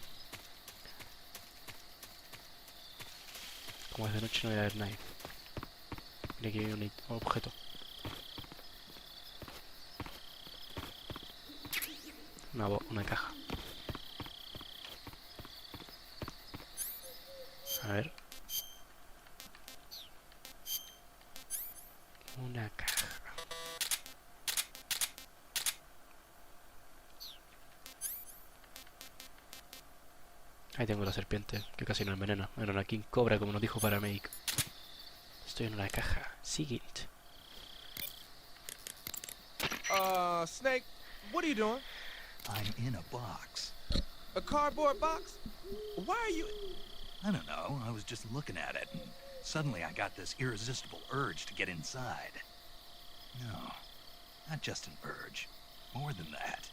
Como es de noche no debe haber nadie. Mira que hay un objeto. Una caja. A ver. Una caja. Ahí tengo la serpiente, que casi no envenena. Era una King Cobra, como nos dijo Paramedic. Estoy en una caja. Siguiente. Snake, What are you doing? I'm in a box. A cardboard box? Why are you... I don't know, I was just looking at it, and suddenly I got this irresistible urge to get inside. No, not just an urge. More than that.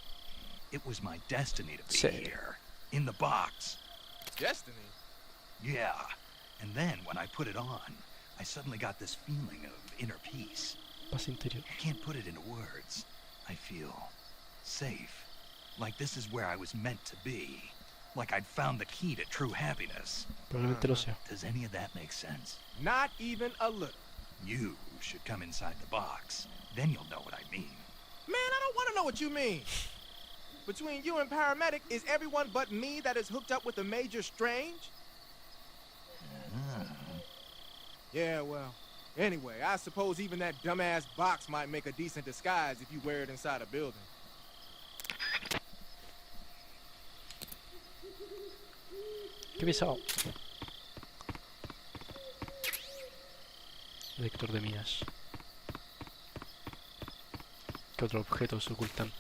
It was my destiny to be here. In the box. Destiny? Yeah. And then, when I put it on, I suddenly got this feeling of inner peace. Paz interior. I can't put it into words. I feel safe. Like this is where I was meant to be. Like I'd found the key to true happiness. Probablemente lo sea. Does any of that make sense? Not even a little. You should come inside the box. Then you'll know what I mean. Man, I don't want to know what you mean. Between you and paramedic, is everyone but me that is hooked up with a Major Strange? Yeah, well, anyway, I suppose even that dumbass box might make a decent disguise if you wear it inside a building. ¿Qué pesado? Lector de minas. ¿Qué otros objetos se ocultan?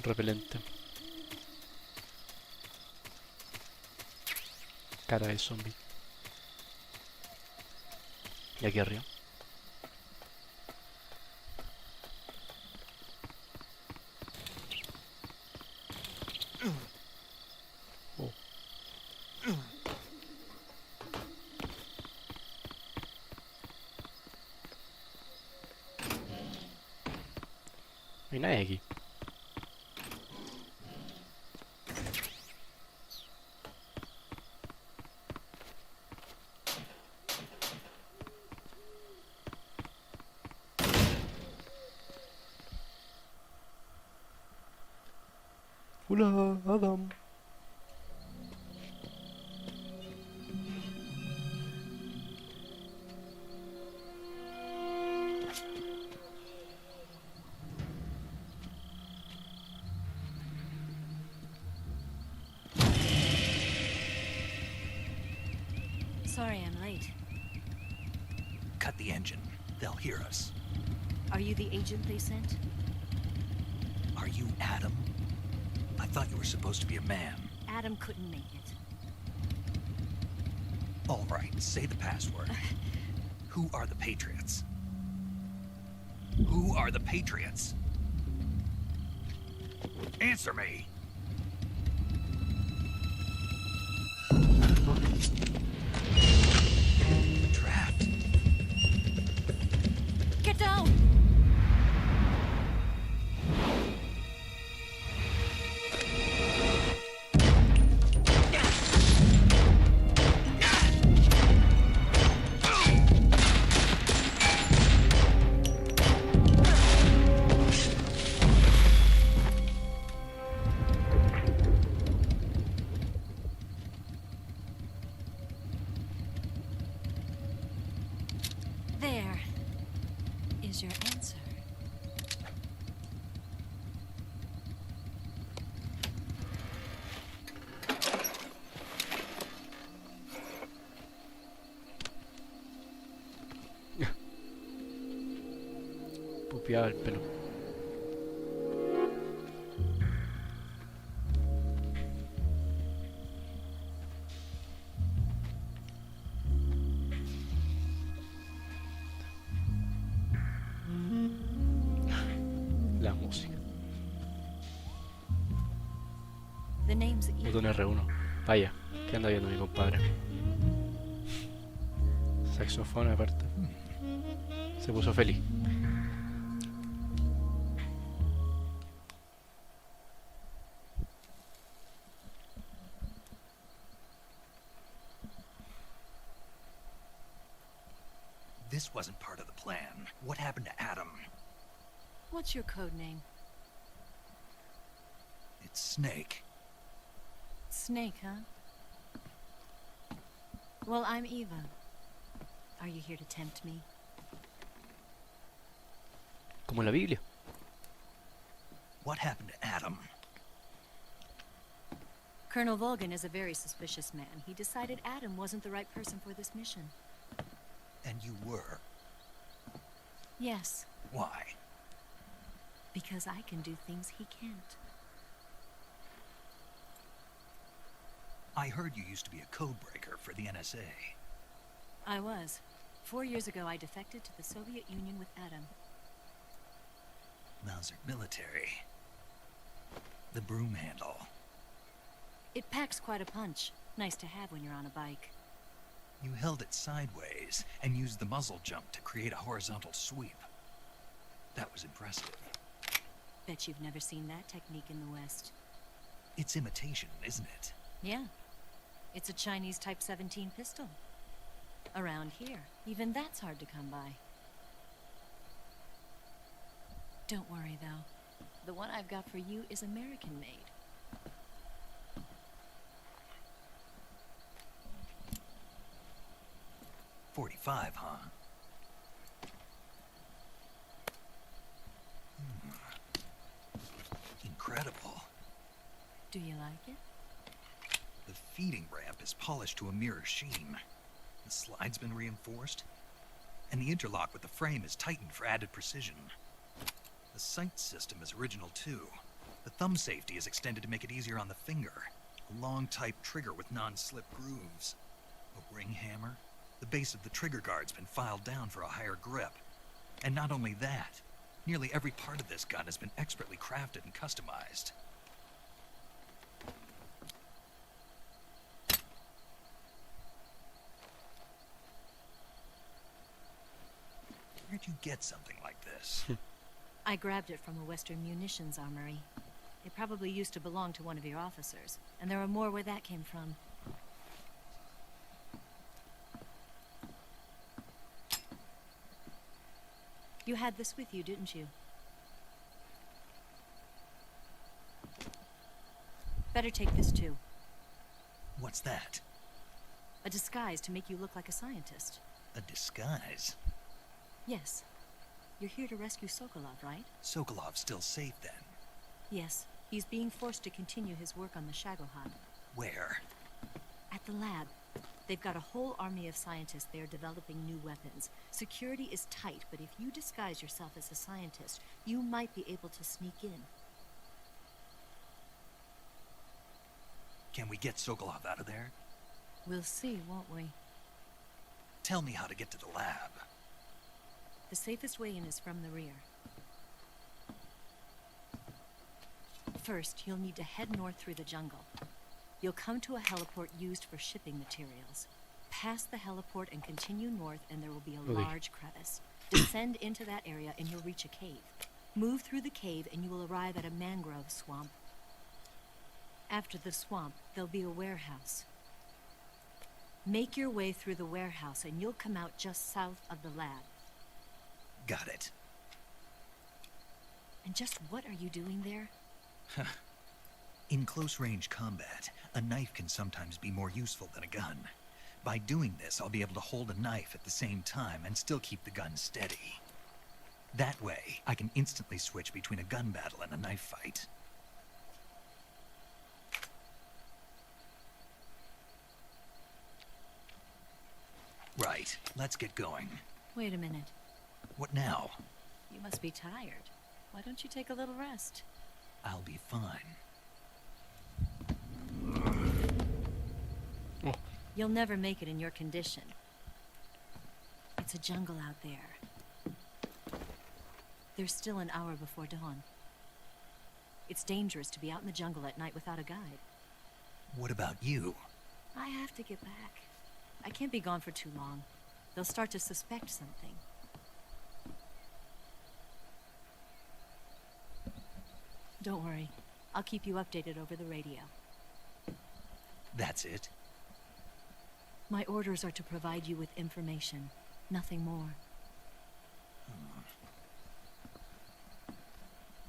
Repelente. Cara de zombie. Y aquí arriba. Oh. No hay nadie aquí. Hola, Adam. Sorry I'm late. Cut the engine. They'll hear us. Are you the agent they sent? Are you Adam? I thought you were supposed to be a man. Adam couldn't make it. All right, say the password. Who are the Patriots? Who are the Patriots? Answer me! Trapped. Get down! There is your answer. Pupiaba el pelo. La música. The name's Eve. Botón R1. Vaya, ¿qué anda viendo mi compadre? Saxofón aparte. Se puso feliz. This wasn't part of the plan. What happened to Adam? What's your code name? It's Snake. Snake, huh? Well, I'm Eva. Are you here to tempt me? Como en la Biblia. What happened to Adam? Colonel Volgan is a very suspicious man. He decided Adam wasn't the right person for this mission. And you were. Yes, Why? because I can do things he can't. I heard you used to be a codebreaker for the NSA. I was. 4 years ago, I defected to the Soviet Union with Adam. Mauser military. The broom handle. It packs quite a punch. Nice to have when you're on a bike. You held it sideways and used the muzzle jump to create a horizontal sweep. That was impressive. Bet you've never seen that technique in the West. It's imitation, isn't it? Yeah. It's a Chinese Type 17 pistol. Around here, even that's hard to come by. Don't worry, though. The one I've got for you is American-made. .45, huh? Incredible. Do you like it? The feeding ramp is polished to a mirror sheen. The slide's been reinforced, and the interlock with the frame is tightened for added precision. The sight system is original too. The thumb safety is extended to make it easier on the finger. A long type trigger with non-slip grooves. A ring hammer. The base of the trigger guard's been filed down for a higher grip. And not only that, nearly every part of this gun has been expertly crafted and customized. Where'd you get something like this? I grabbed it from a Western munitions armory. It probably used to belong to one of your officers, and there are more where that came from. You had this with you, didn't you? Better take this too. What's that? A disguise to make you look like a scientist. A disguise? Yes. You're here to rescue Sokolov, right? Sokolov's still safe then? Yes. He's being forced to continue his work on the Shagohod. Where? At the lab. They've got a whole army of scientists there developing new weapons. Security is tight, but if you disguise yourself as a scientist, you might be able to sneak in. Can we get Sokolov out of there? We'll see, won't we? Tell me how to get to the lab. The safest way in is from the rear. First, you'll need to head north through the jungle. You'll come to a heliport used for shipping materials. Pass the heliport and continue north, and there will be a large crevice. Descend into that area and you'll reach a cave. Move through the cave and you will arrive at a mangrove swamp. After the swamp, there'll be a warehouse. Make your way through the warehouse and you'll come out just south of the lab. Got it. And just what are you doing there? In close-range combat, a knife can sometimes be more useful than a gun. By doing this, I'll be able to hold a knife at the same time and still keep the gun steady. That way, I can instantly switch between a gun battle and a knife fight. Right, let's get going. Wait a minute. What now? You must be tired. Why don't you take a little rest? I'll be fine. You'll never make it in your condition. It's a jungle out there. There's still an hour before dawn. It's dangerous to be out in the jungle at night without a guide. What about you? I have to get back. I can't be gone for too long. They'll start to suspect something. Don't worry. I'll keep you updated over the radio. That's it? My orders are to provide you with information, nothing more.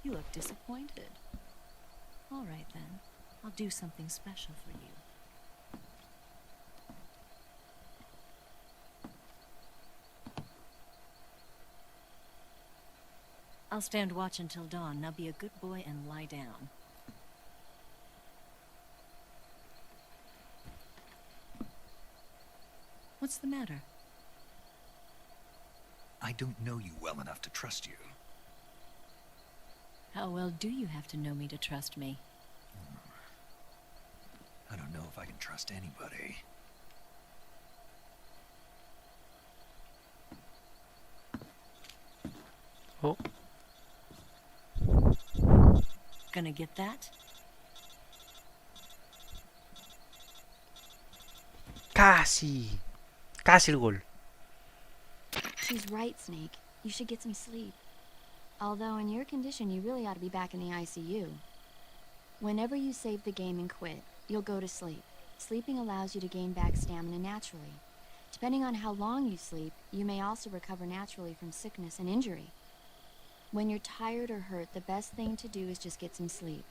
You look disappointed. All right, then. I'll do something special for you. I'll stand watch until dawn. Now be a good boy and lie down. What's the matter? I don't know you well enough to trust you. How well do you have to know me to trust me? I don't know if I can trust anybody. Oh, Gonna get that? casi. Casi el gol. She's right, Snake. You should get some sleep. Although in your condition, you really ought to be back in the ICU. Whenever you save the game and quit, you'll go to sleep. Sleeping allows you to gain back stamina naturally. Depending on how long you sleep, you may also recover naturally from sickness and injury. When you're tired or hurt, the best thing to do is just get some sleep.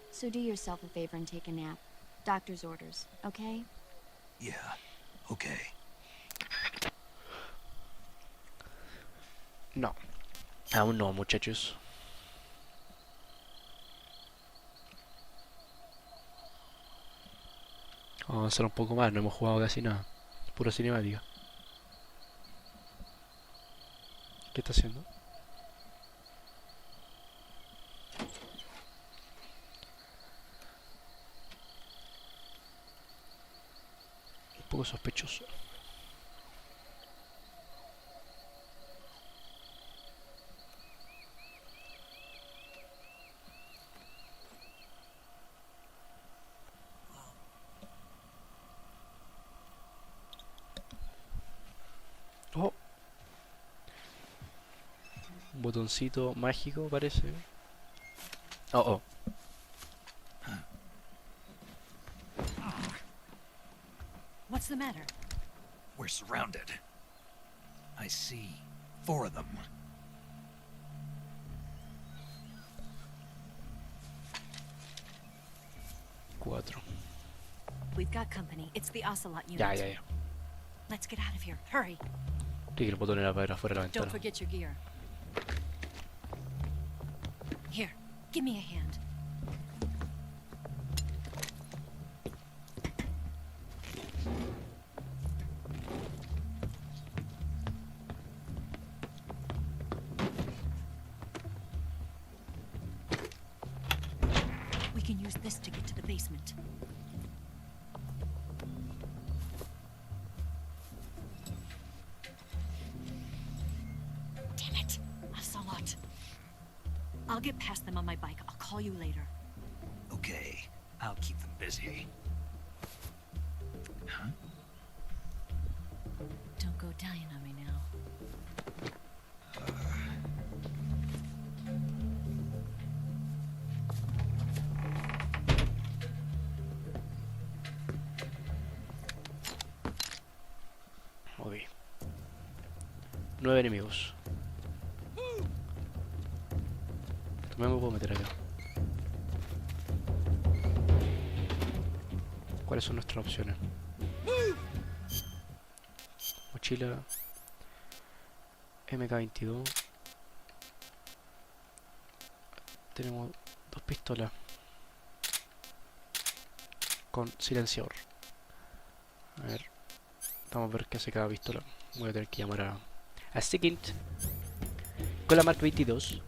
So do yourself a favor and take a nap. Doctor's orders, okay? Yeah, okay. No. Aún no, muchachos. Vamos a avanzar un poco más, no hemos jugado casi nada. Pura cinemática. ¿Qué está haciendo? Un poco sospechoso. Oh. Un botoncito mágico parece. Oh, oh. What's the matter? We're surrounded. I see 4 of them. Cuatro. We've got company. It's the Ocelot unit. Ya, ya, ya. Let's get out of here. Hurry. Creí que el botón era para ir afuera de la Don't ventana. forget your gear. Here, give me a hand. We can use this to get to the basement. Damn it! Ocelot. I'll get past them on my bike. I'll call you later. Okay, I'll keep them busy. Huh? Don't go dying on me now. Ok. 9 enemigos. También me puedo meter acá. ¿Cuáles son nuestras opciones? Mochila. MK22. Tenemos 2 pistolas. Con silenciador. A ver. Vamos a ver qué hace cada pistola. Voy a tener que llamar a Second. Con la Mark 22.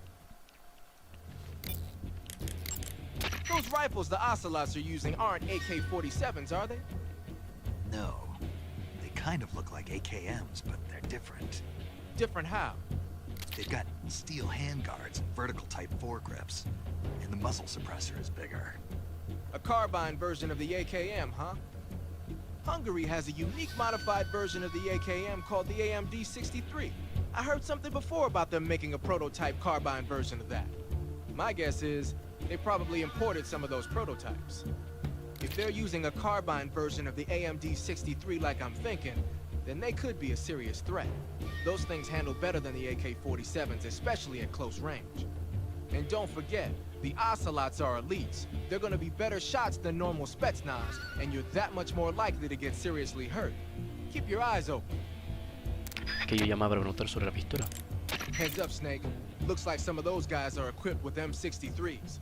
Those rifles the Ocelots are using aren't AK-47s, are they? No. They kind of look like AKMs, but they're different. Different how? They've got steel handguards and vertical type foregrips. And the muzzle suppressor is bigger. A carbine version of the AKM, huh? Hungary has a unique modified version of the AKM called the AMD-63. I heard something before about them making a prototype carbine version of that. My guess is they probably imported some of those prototypes. If they're using a carbine version of the AMD-63 like I'm thinking, then they could be a serious threat. Those things handle better than the AK-47s, especially at close range. And don't forget, the Ocelots are elites. They're gonna be better shots than normal Spetsnaz, and you're that much more likely to get seriously hurt. Keep your eyes open. Que yo llamaba para preguntar sobre la pistola. Heads up, Snake. Looks like some of those guys are equipped with M63s.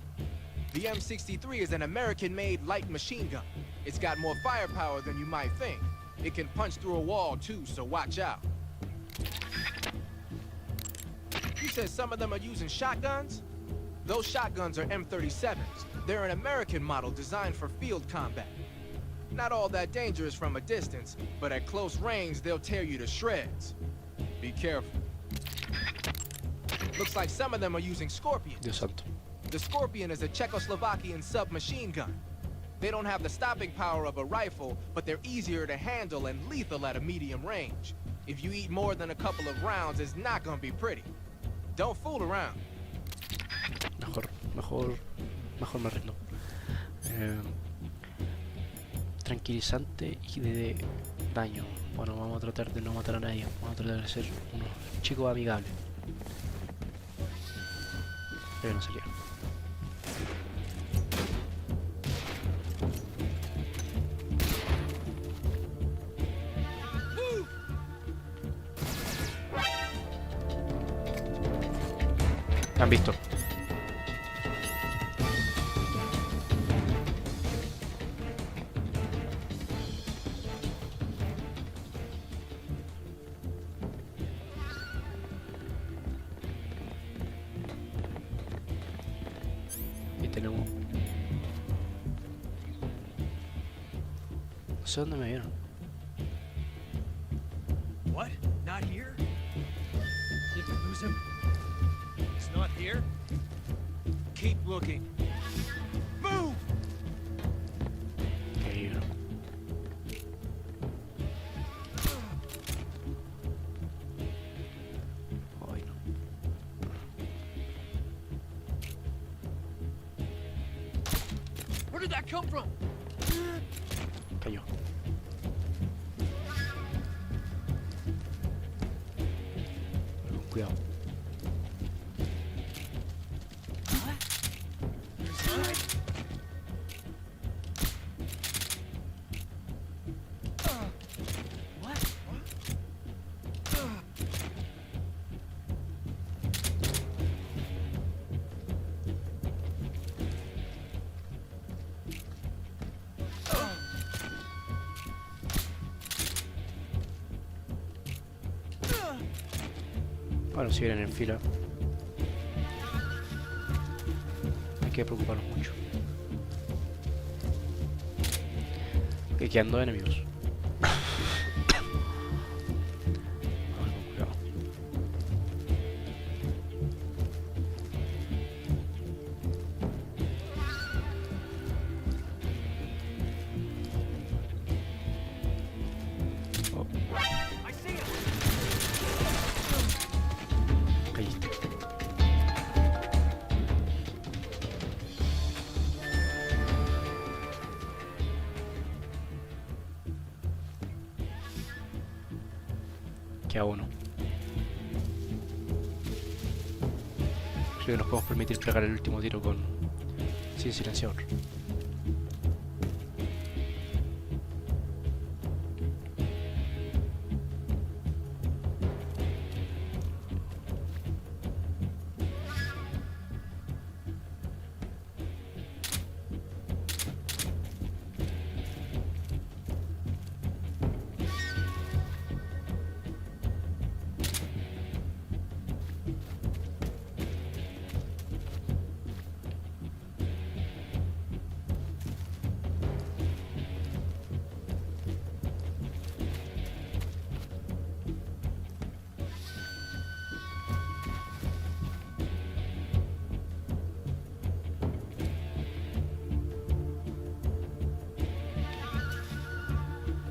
The M63 is an American-made light machine gun. It's got more firepower than you might think. It can punch through a wall too, so watch out. You said some of them are using shotguns? Those shotguns are M37s. They're an American model designed for field combat. Not all that dangerous from a distance, but at close range, they'll tear you to shreds. Be careful. Looks like some of them are using Scorpions. Dios santo. The Scorpion is a Czechoslovakian submachine gun. They don't have the stopping power of a rifle, but they're easier to handle and lethal at a medium range. If you eat more than a couple of rounds, it's not gonna be pretty. Don't fool around. Mejor me rindo. Tranquilizante y de daño. Bueno, vamos a tratar de no matar a nadie. Vamos a tratar de ser unos chicos amigables. Pero no salía. Han visto. Y tenemos... No sé dónde me vieron. What? Not here? Did we lose him? He's not here? Keep looking. Move! Peligro. Ay, no. Where did that come from? Cayó. Pero con cuidado. Bueno, si vienen en fila, hay que preocuparnos mucho. Que quedan dos enemigos. Vamos con cuidado. Oh. Caíste. Queda uno. Creo que nos podemos permitir pegar el último tiro sin silenciador.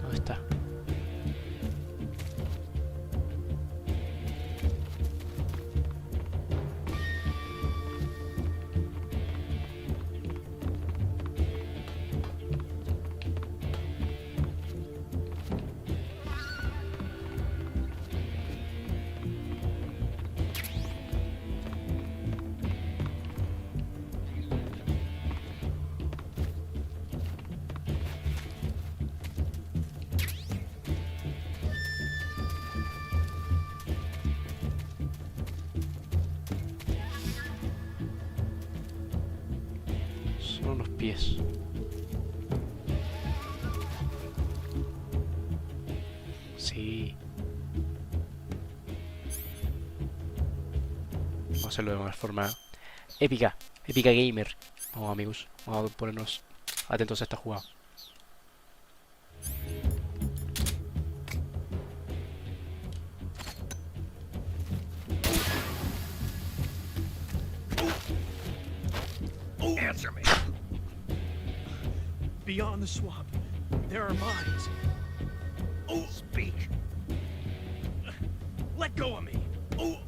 ¿Dónde está? Son unos pies. Sí. Vamos a hacerlo de una forma épica. Épica gamer. Vamos, amigos. Vamos a ponernos atentos a esta jugada. Answer me. Beyond the swamp, there are mines. Oh, speak. Let go of me. Oh.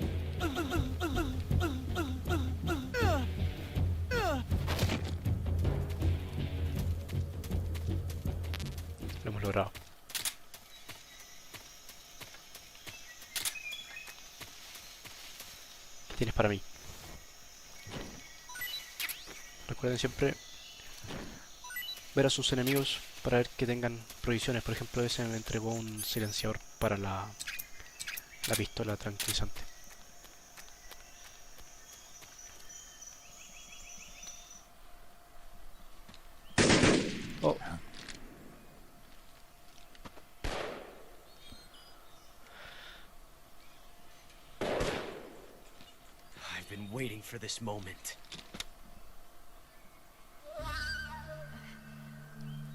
Lo hemos logrado. ¿Qué tienes para mí? Recuerden siempre ver a sus enemigos para ver que tengan provisiones. Por ejemplo, ese me entregó un silenciador para la pistola tranquilizante. Oh. I've been waiting for this moment.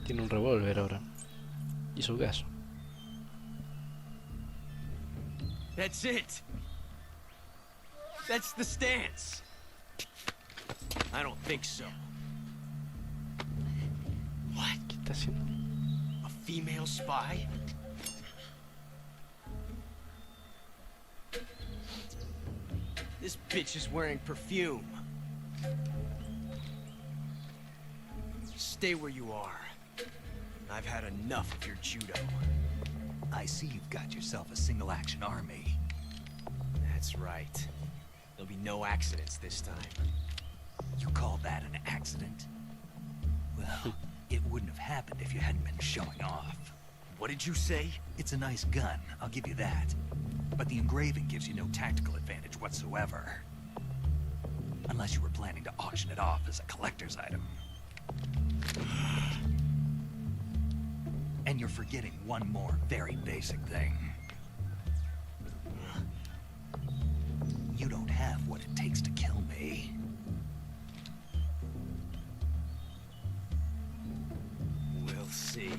Tiene un revólver ahora. Y su gas. That's it. That's the stance. I don't think so. What? ¿Qué está haciendo? A female spy? This bitch is wearing perfume. Stay where you are. I've had enough of your judo. I see you've got yourself a single-action army. That's right. There'll be no accidents this time. You call that an accident? Well, it wouldn't have happened if you hadn't been showing off. What did you say? It's a nice gun, I'll give you that. But the engraving gives you no tactical advantage whatsoever. Unless you were planning to auction it off as a collector's item. And you're forgetting one more very basic thing. You don't have what it takes to kill me. We'll see.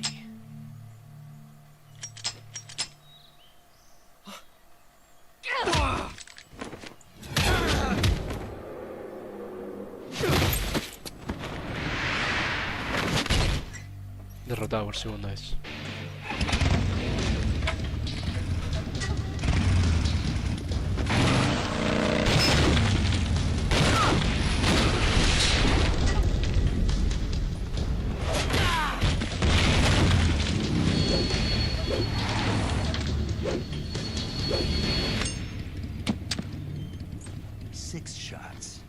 Derrotado por segunda vez. Six shots.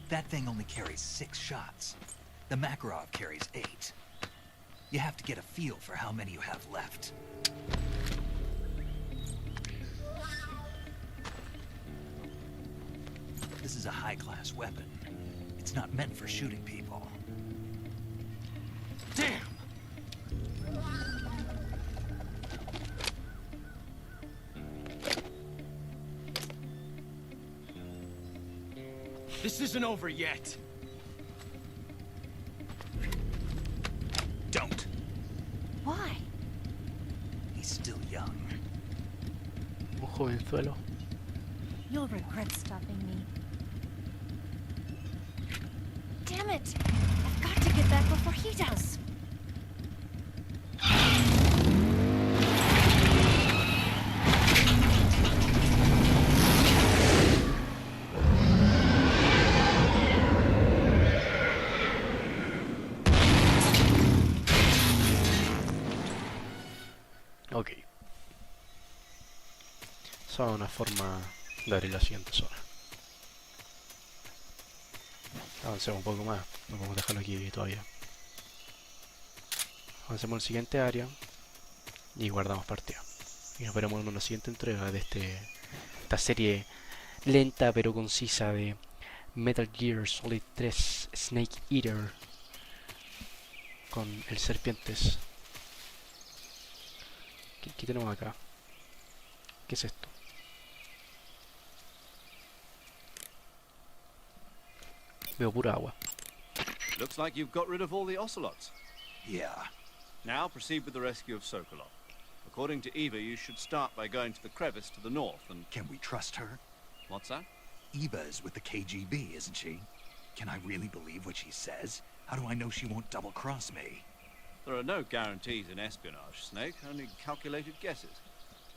That thing only carries 6 shots. The Makarov carries 8. You have to get a feel for how many you have left. This is a high-class weapon. It's not meant for shooting people. Damn! This isn't over yet. Don't. Why? He's still young. Un jovenzuelo. You'll regret stopping me. Damn it! I've got to get back before he does. Ok. Esa es una forma de abrir la siguiente zona. Avancemos un poco más. No podemos dejarlo aquí todavía. Avancemos al siguiente área y guardamos partida. Y nos veremos en una siguiente entrega de esta serie lenta pero concisa de Metal Gear Solid 3 Snake Eater con el Serpientes. ¿Qué tenemos acá? ¿Qué es esto? Veo pura agua. Looks like you've got rid of all the ocelots. Yeah. Now proceed with the rescue of Sokolov. According to Eva, you should start by going to the crevice to the north and... Can we trust her? What's that? Eva is with the KGB, isn't she? Can I really believe what she says? How do I know she won't double-cross me? There are no guarantees in espionage, Snake, only calculated guesses.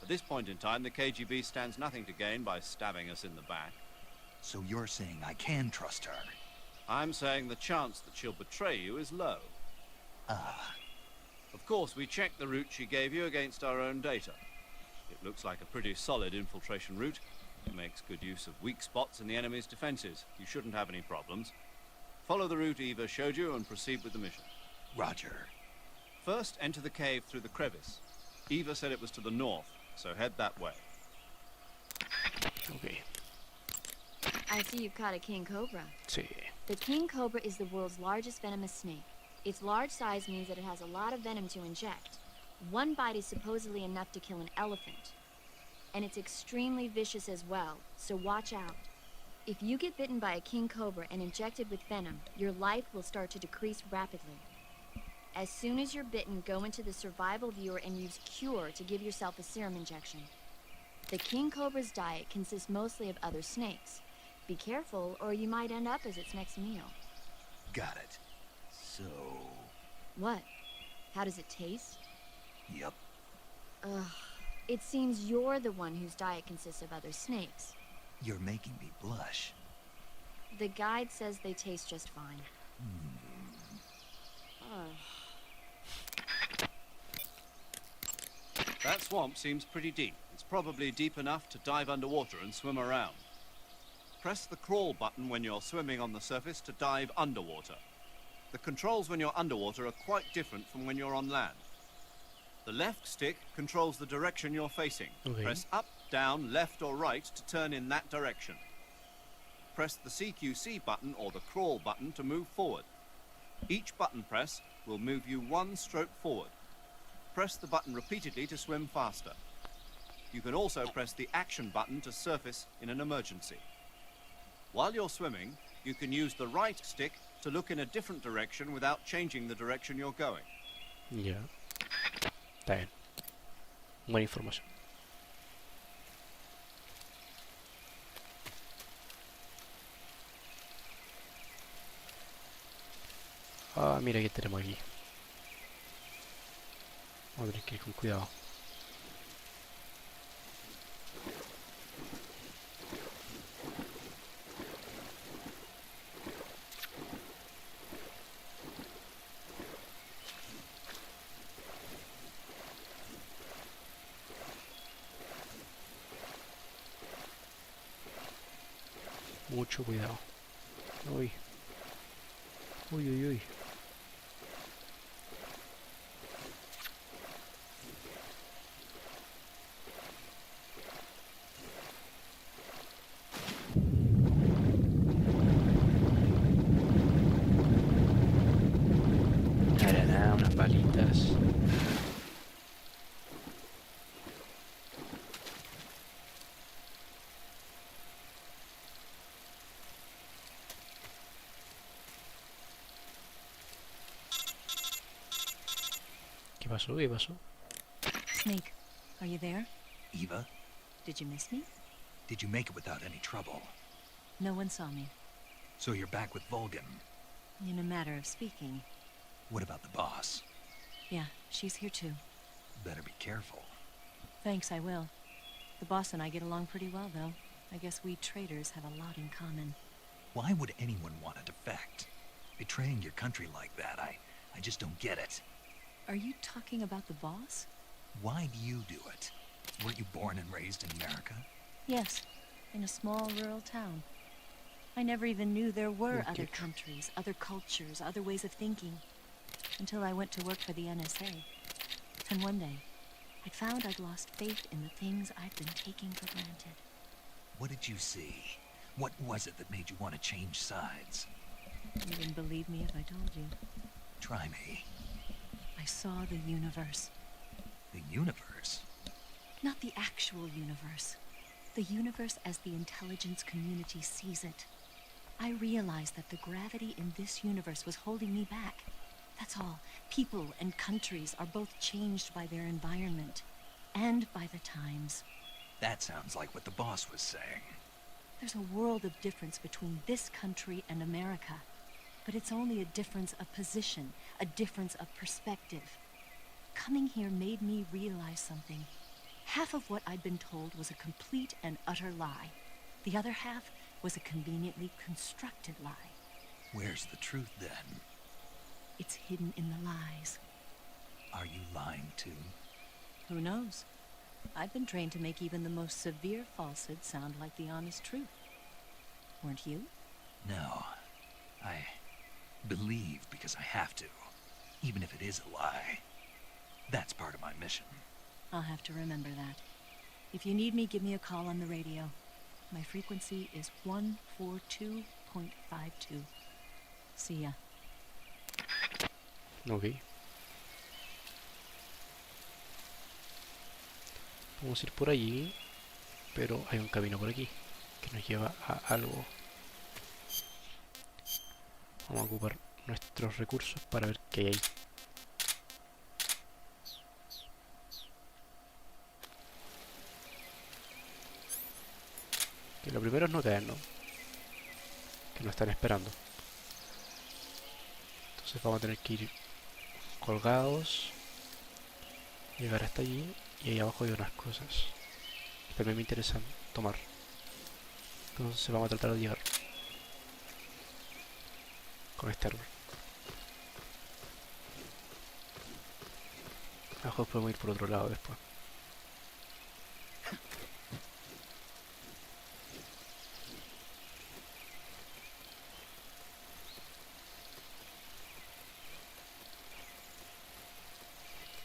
At this point in time, the KGB stands nothing to gain by stabbing us in the back. So you're saying I can trust her? I'm saying the chance that she'll betray you is low. Of course, we checked the route she gave you against our own data. It looks like a pretty solid infiltration route. It makes good use of weak spots in the enemy's defenses. You shouldn't have any problems. Follow the route Eva showed you and proceed with the mission. Roger. First, enter the cave through the crevice. Eva said it was to the north, so head that way. Okay. I see you've caught a king cobra. Sí. The king cobra is the world's largest venomous snake. Its large size means that it has a lot of venom to inject. One bite is supposedly enough to kill an elephant. And it's extremely vicious as well, so watch out. If you get bitten by a king cobra and injected with venom, your life will start to decrease rapidly. As soon as you're bitten, go into the survival viewer and use Cure to give yourself a serum injection. The king cobra's diet consists mostly of other snakes. Be careful, or you might end up as its next meal. Got it. So... What? How does it taste? Yep. Ugh. It seems you're the one whose diet consists of other snakes. You're making me blush. The guide says they taste just fine. That swamp seems pretty deep. It's probably deep enough to dive underwater and swim around. Press the crawl button when you're swimming on the surface to dive underwater. The controls when you're underwater are quite different from when you're on land. The left stick controls the direction you're facing. Okay. Press up, down, left or right to turn in that direction. Press the CQC button or the crawl button to move forward. Each button press will move you one stroke forward. Press the button repeatedly to swim faster. You can also press the action button to surface in an emergency. While you're swimming, you can use the right stick to look in a different direction without changing the direction you're going. Ya. Está bien. Buena información. Ah, mira que tenemos aquí. Vamos a tener que ir con cuidado. Mucho cuidado. Uy. Uy, uy, uy. Nada, nada, unas balitas. ¿Qué pasó? ¿Qué pasó? Snake, are you there? Eva, Did you miss me? did you make it without any trouble? No one saw me. So you're back with Volgan. In a matter of speaking. What about the boss? Yeah, she's here too. Better be careful. Thanks, I will. The boss and I get along pretty well, though. I guess we traders have a lot in common. Why would anyone want to defect? Betraying your country like that, I just don't get it. Are you talking about the boss? Why do you do it? Weren't you born and raised in America? Yes, in a small rural town. I never even knew there were Okay. other countries, other cultures, other ways of thinking. Until I went to work for the NSA. And one day, I found I'd lost faith in the things I'd been taking for granted. What did you see? What was it that made you want to change sides? You wouldn't believe me if I told you. Try me. I saw the universe. The universe? Not the actual universe. The universe as the intelligence community sees it. I realized that the gravity in this universe was holding me back. That's all. People and countries are both changed by their environment and by the times. That sounds like what the boss was saying. There's a world of difference between this country and America. But it's only a difference of position, a difference of perspective. Coming here made me realize something. Half of what I'd been told was a complete and utter lie. The other half was a conveniently constructed lie. Where's the truth, then? It's hidden in the lies. Are you lying, too? Who knows? I've been trained to make even the most severe falsehood sound like the honest truth. Weren't you? No. I believe because I have to, even if it is a lie. That's part of my mission. I'll have to remember that. If you need me, give me a call on the radio. My frequency is 142.52. See ya. Ok. Vamos a ir por allí, pero hay un camino por aquí que nos lleva a algo. Vamos a ocupar nuestros recursos para ver qué hay ahí. Que lo primero es no caernos, que nos están esperando. Entonces vamos a tener que ir colgados, llegar hasta allí, y ahí abajo hay unas cosas que también me interesan tomar. Entonces vamos a tratar de llegar con este árbol. Abajo podemos ir por otro lado después.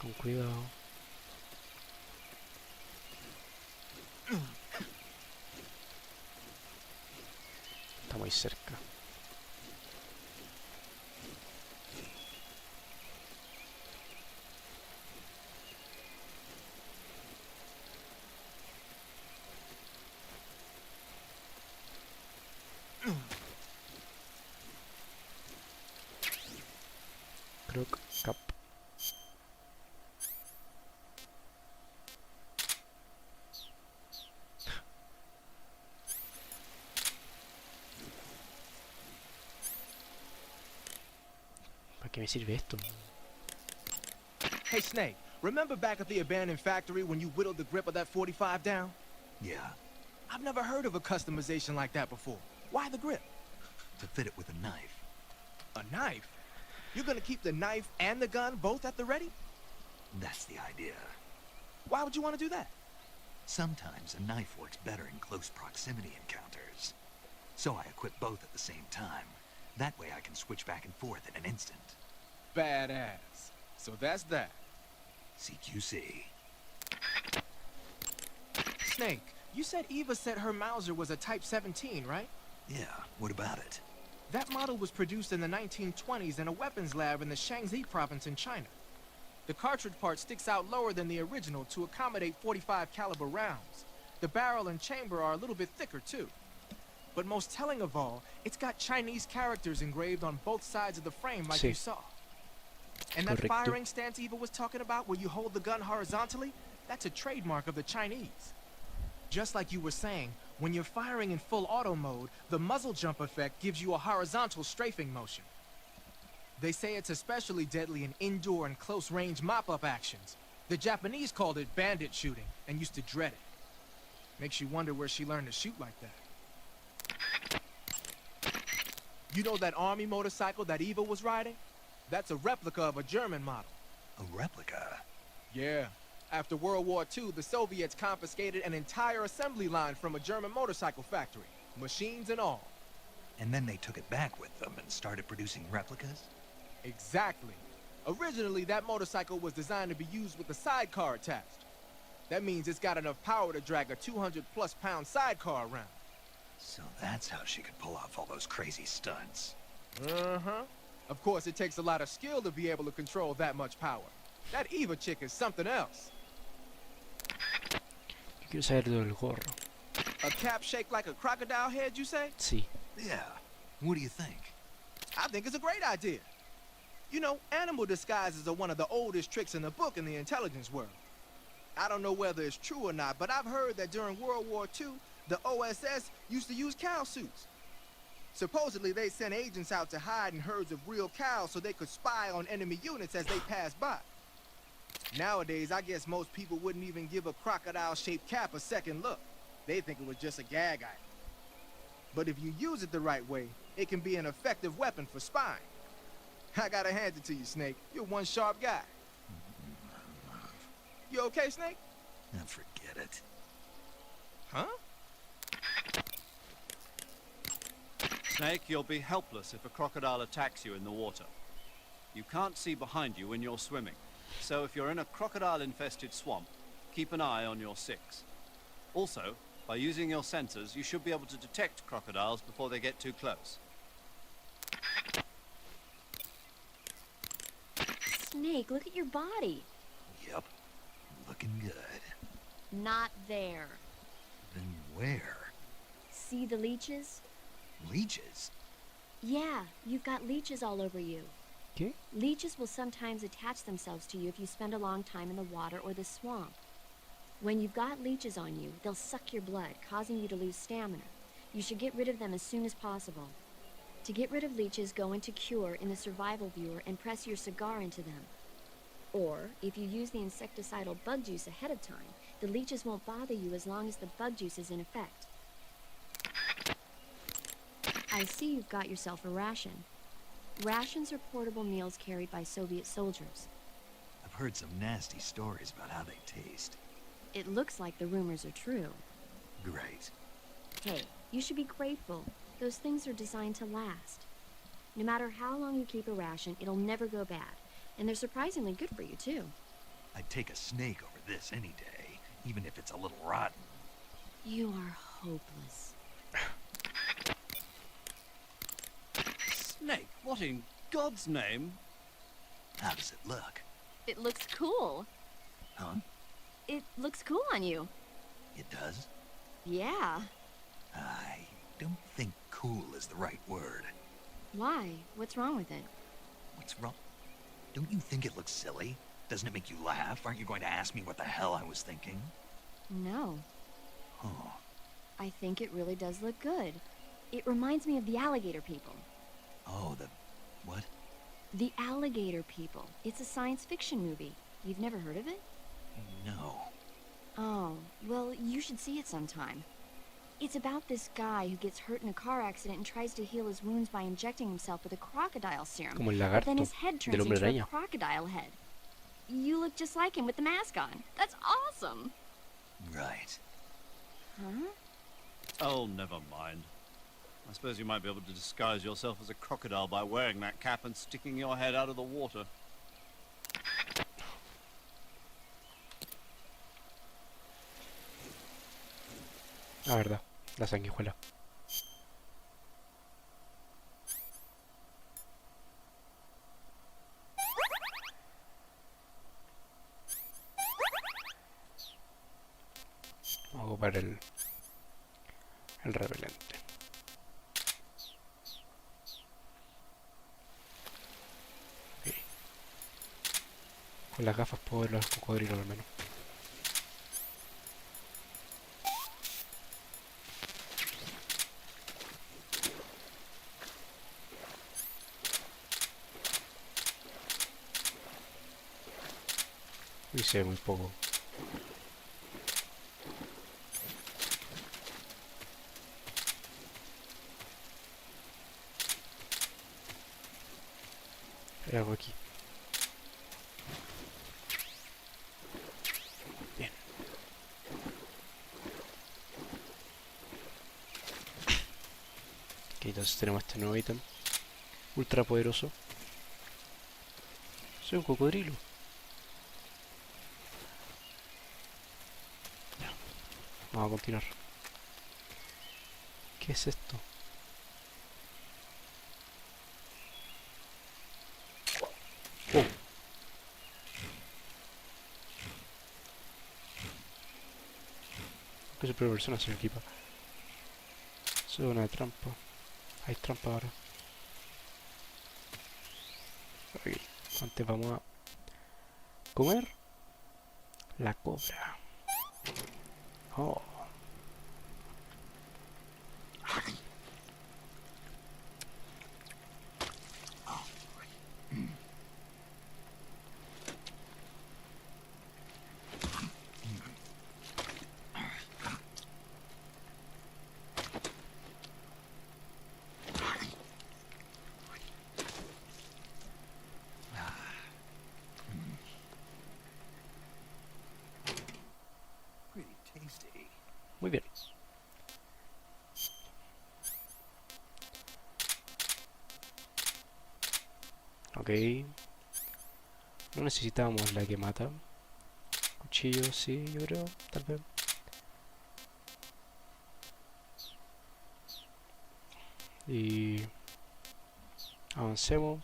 Con cuidado. Está muy cerca. Croc cap. ¿Para qué me sirve esto? Hey, Snake, remember back at the abandoned factory when you whittled the grip of that 45 down? Yeah, I've never heard of a customization like that before. Why the grip? to fit it with a knife. A knife? You're gonna keep the knife and the gun both at the ready? That's the idea. Why would you want to do that? Sometimes a knife works better in close proximity encounters. So I equip both at the same time. That way I can switch back and forth in an instant. Badass. So that's that. CQC. Snake, you said Eva said her Mauser was a Type 17, right? Yeah, what about it? That model was produced in the 1920s in a weapons lab in the Shaanxi province in China. The cartridge part sticks out lower than the original to accommodate 45 caliber rounds. The barrel and chamber are a little bit thicker too. But most telling of all, it's got Chinese characters engraved on both sides of the frame like you saw. And that firing stance Eva was talking about where you hold the gun horizontally, that's a trademark of the Chinese. Just like you were saying, when you're firing in full auto mode, the muzzle jump effect gives you a horizontal strafing motion. They say it's especially deadly in indoor and close-range mop-up actions. The Japanese called it bandit shooting and used to dread it. Makes you wonder where she learned to shoot like that. You know that army motorcycle that Eva was riding? That's a replica of a German model. A replica? Yeah. After World War II, the Soviets confiscated an entire assembly line from a German motorcycle factory, machines and all. And then they took it back with them and started producing replicas? Exactly. Originally, that motorcycle was designed to be used with a sidecar attached. That means it's got enough power to drag a 200-plus pound sidecar around. So that's how she could pull off all those crazy stunts. Uh-huh. Of course, it takes a lot of skill to be able to control that much power. That Eva chick is something else. Quiero saber lo del gorro. A cap shaped like a crocodile head, you say? Sí. Yeah. What do you think? I think it's a great idea. You know, animal disguises are one of the oldest tricks in the book in the intelligence world. I don't know whether it's true or not, but I've heard that during World War II, the OSS used to use cow suits. Supposedly, they sent agents out to hide in herds of real cows so they could spy on enemy units as they passed by. Nowadays, I guess most people wouldn't even give a crocodile-shaped cap a second look. They think it was just a gag item. But if you use it the right way, it can be an effective weapon for spying. I gotta hand it to you, Snake. You're one sharp guy. You okay, Snake? Now forget it. Huh? Snake, you'll be helpless if a crocodile attacks you in the water. You can't see behind you when you're swimming, so if you're in a crocodile-infested swamp, keep an eye on your six. Also, by using your sensors, you should be able to detect crocodiles before they get too close. Snake, look at your body. Yep. Looking good. Not there. Then where? See the leeches? Leeches? Yeah, you've got leeches all over you. ¿Qué? Leeches will sometimes attach themselves to you if you spend a long time in the water or the swamp. When you've got leeches on you, they'll suck your blood, causing you to lose stamina. You should get rid of them as soon as possible. To get rid of leeches, go into Cure in the survival viewer and press your cigar into them. Or, if you use the insecticidal bug juice ahead of time, the leeches won't bother you as long as the bug juice is in effect. I see you've got yourself a ration. Rations are portable meals carried by Soviet soldiers. I've heard some nasty stories about how they taste. It looks like the rumors are true. Great. Hey, you should be grateful. Those things are designed to last. No matter how long you keep a ration, it'll never go bad. And they're surprisingly good for you, too. I'd take a snake over this any day, even if it's a little rotten. You are hopeless. Snake, what in God's name? How does it look? It looks cool. Huh? It looks cool on you. It does? Yeah. I don't think cool is the right word. Why? What's wrong with it? What's wrong? Don't you think it looks silly? Doesn't it make you laugh? Aren't you going to ask me what the hell I was thinking? No. Oh. I think it really does look good. It reminds me of the alligator people. Oh, the... what? The Alligator People. It's a science fiction movie. You've never heard of it? No. Oh, well, you should see it sometime. It's about this guy who gets hurt in a car accident and tries to heal his wounds by injecting himself with a crocodile serum. Como el But then lagarto his head turns del Hombre into a Araña. crocodile head. You look just like him with the mask on. That's awesome! Right. Huh? Oh, never mind. I suppose you might be able to disguise yourself as a crocodile by wearing that cap and sticking your head out of the water. La verdad, la sanguijuela. Vamos a ocupar el repelente. Ok. Con las gafas puedo ver los cocodrilos al menos. Hice muy poco. Hay algo aquí. Bien. Ok, entonces tenemos este nuevo ítem. Ultra poderoso. Soy un cocodrilo. Vamos a continuar. ¿Qué es esto? Oh. Que su primera persona se equipa. Zona de trampa. Hay trampa ahora. Ok. Antes vamos a comer la cobra. Oh. Pretty tasty. Muy bien. Ok. No necesitábamos la que mata. Cuchillo, sí, yo creo, tal vez. Y avancemos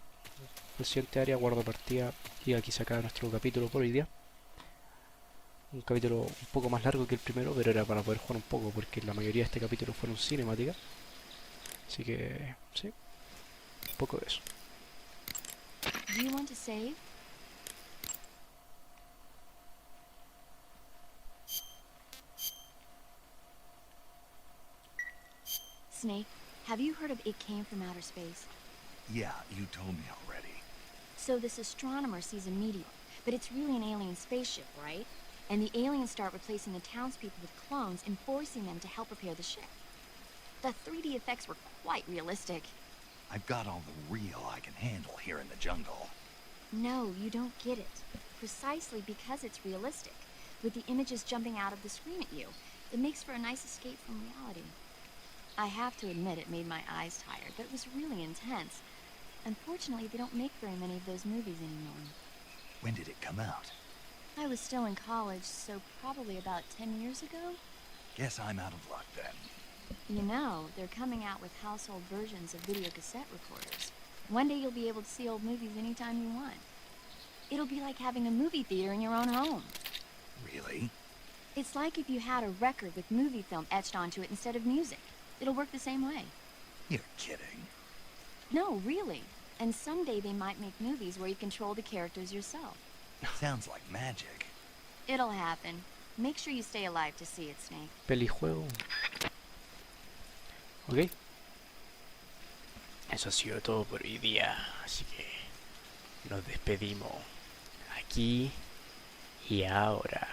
al siguiente área, guardo partida, y aquí se acaba nuestro capítulo por hoy día. Un capítulo un poco más largo que el primero, pero era para poder jugar un poco, porque la mayoría de este capítulo fueron cinemáticas. Así que, sí, un poco de eso. Do you want to save? Snake, have you heard of It Came from Outer Space? Yeah, you told me already. So this astronomer sees a meteor, but it's really an alien spaceship, right? And the aliens start replacing the townspeople with clones and forcing them to help repair the ship. The 3D effects were quite realistic. I've got all the real I can handle here in the jungle. No, you don't get it. Precisely because it's realistic, with the images jumping out of the screen at you, it makes for a nice escape from reality. I have to admit it made my eyes tired, but it was really intense. Unfortunately, they don't make very many of those movies anymore. When did it come out? I was still in college, so probably about 10 years ago? Guess I'm out of luck then. You know, they're coming out with household versions of video cassette recorders. One day you'll be able to see old movies anytime you want. It'll be like having a movie theater in your own home. Really? It's like if you had a record with movie film etched onto it instead of music. It'll work the same way. You're kidding. No, really. And someday they might make movies where you control the characters yourself. Sounds like magic. It'll happen. Make sure you stay alive to see it, Snake. Pelijuego. Ok. Eso ha sido todo por hoy día. Así que nos despedimos. Aquí y ahora.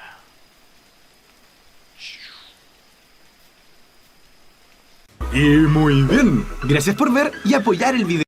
Y muy bien, gracias por ver y apoyar el video.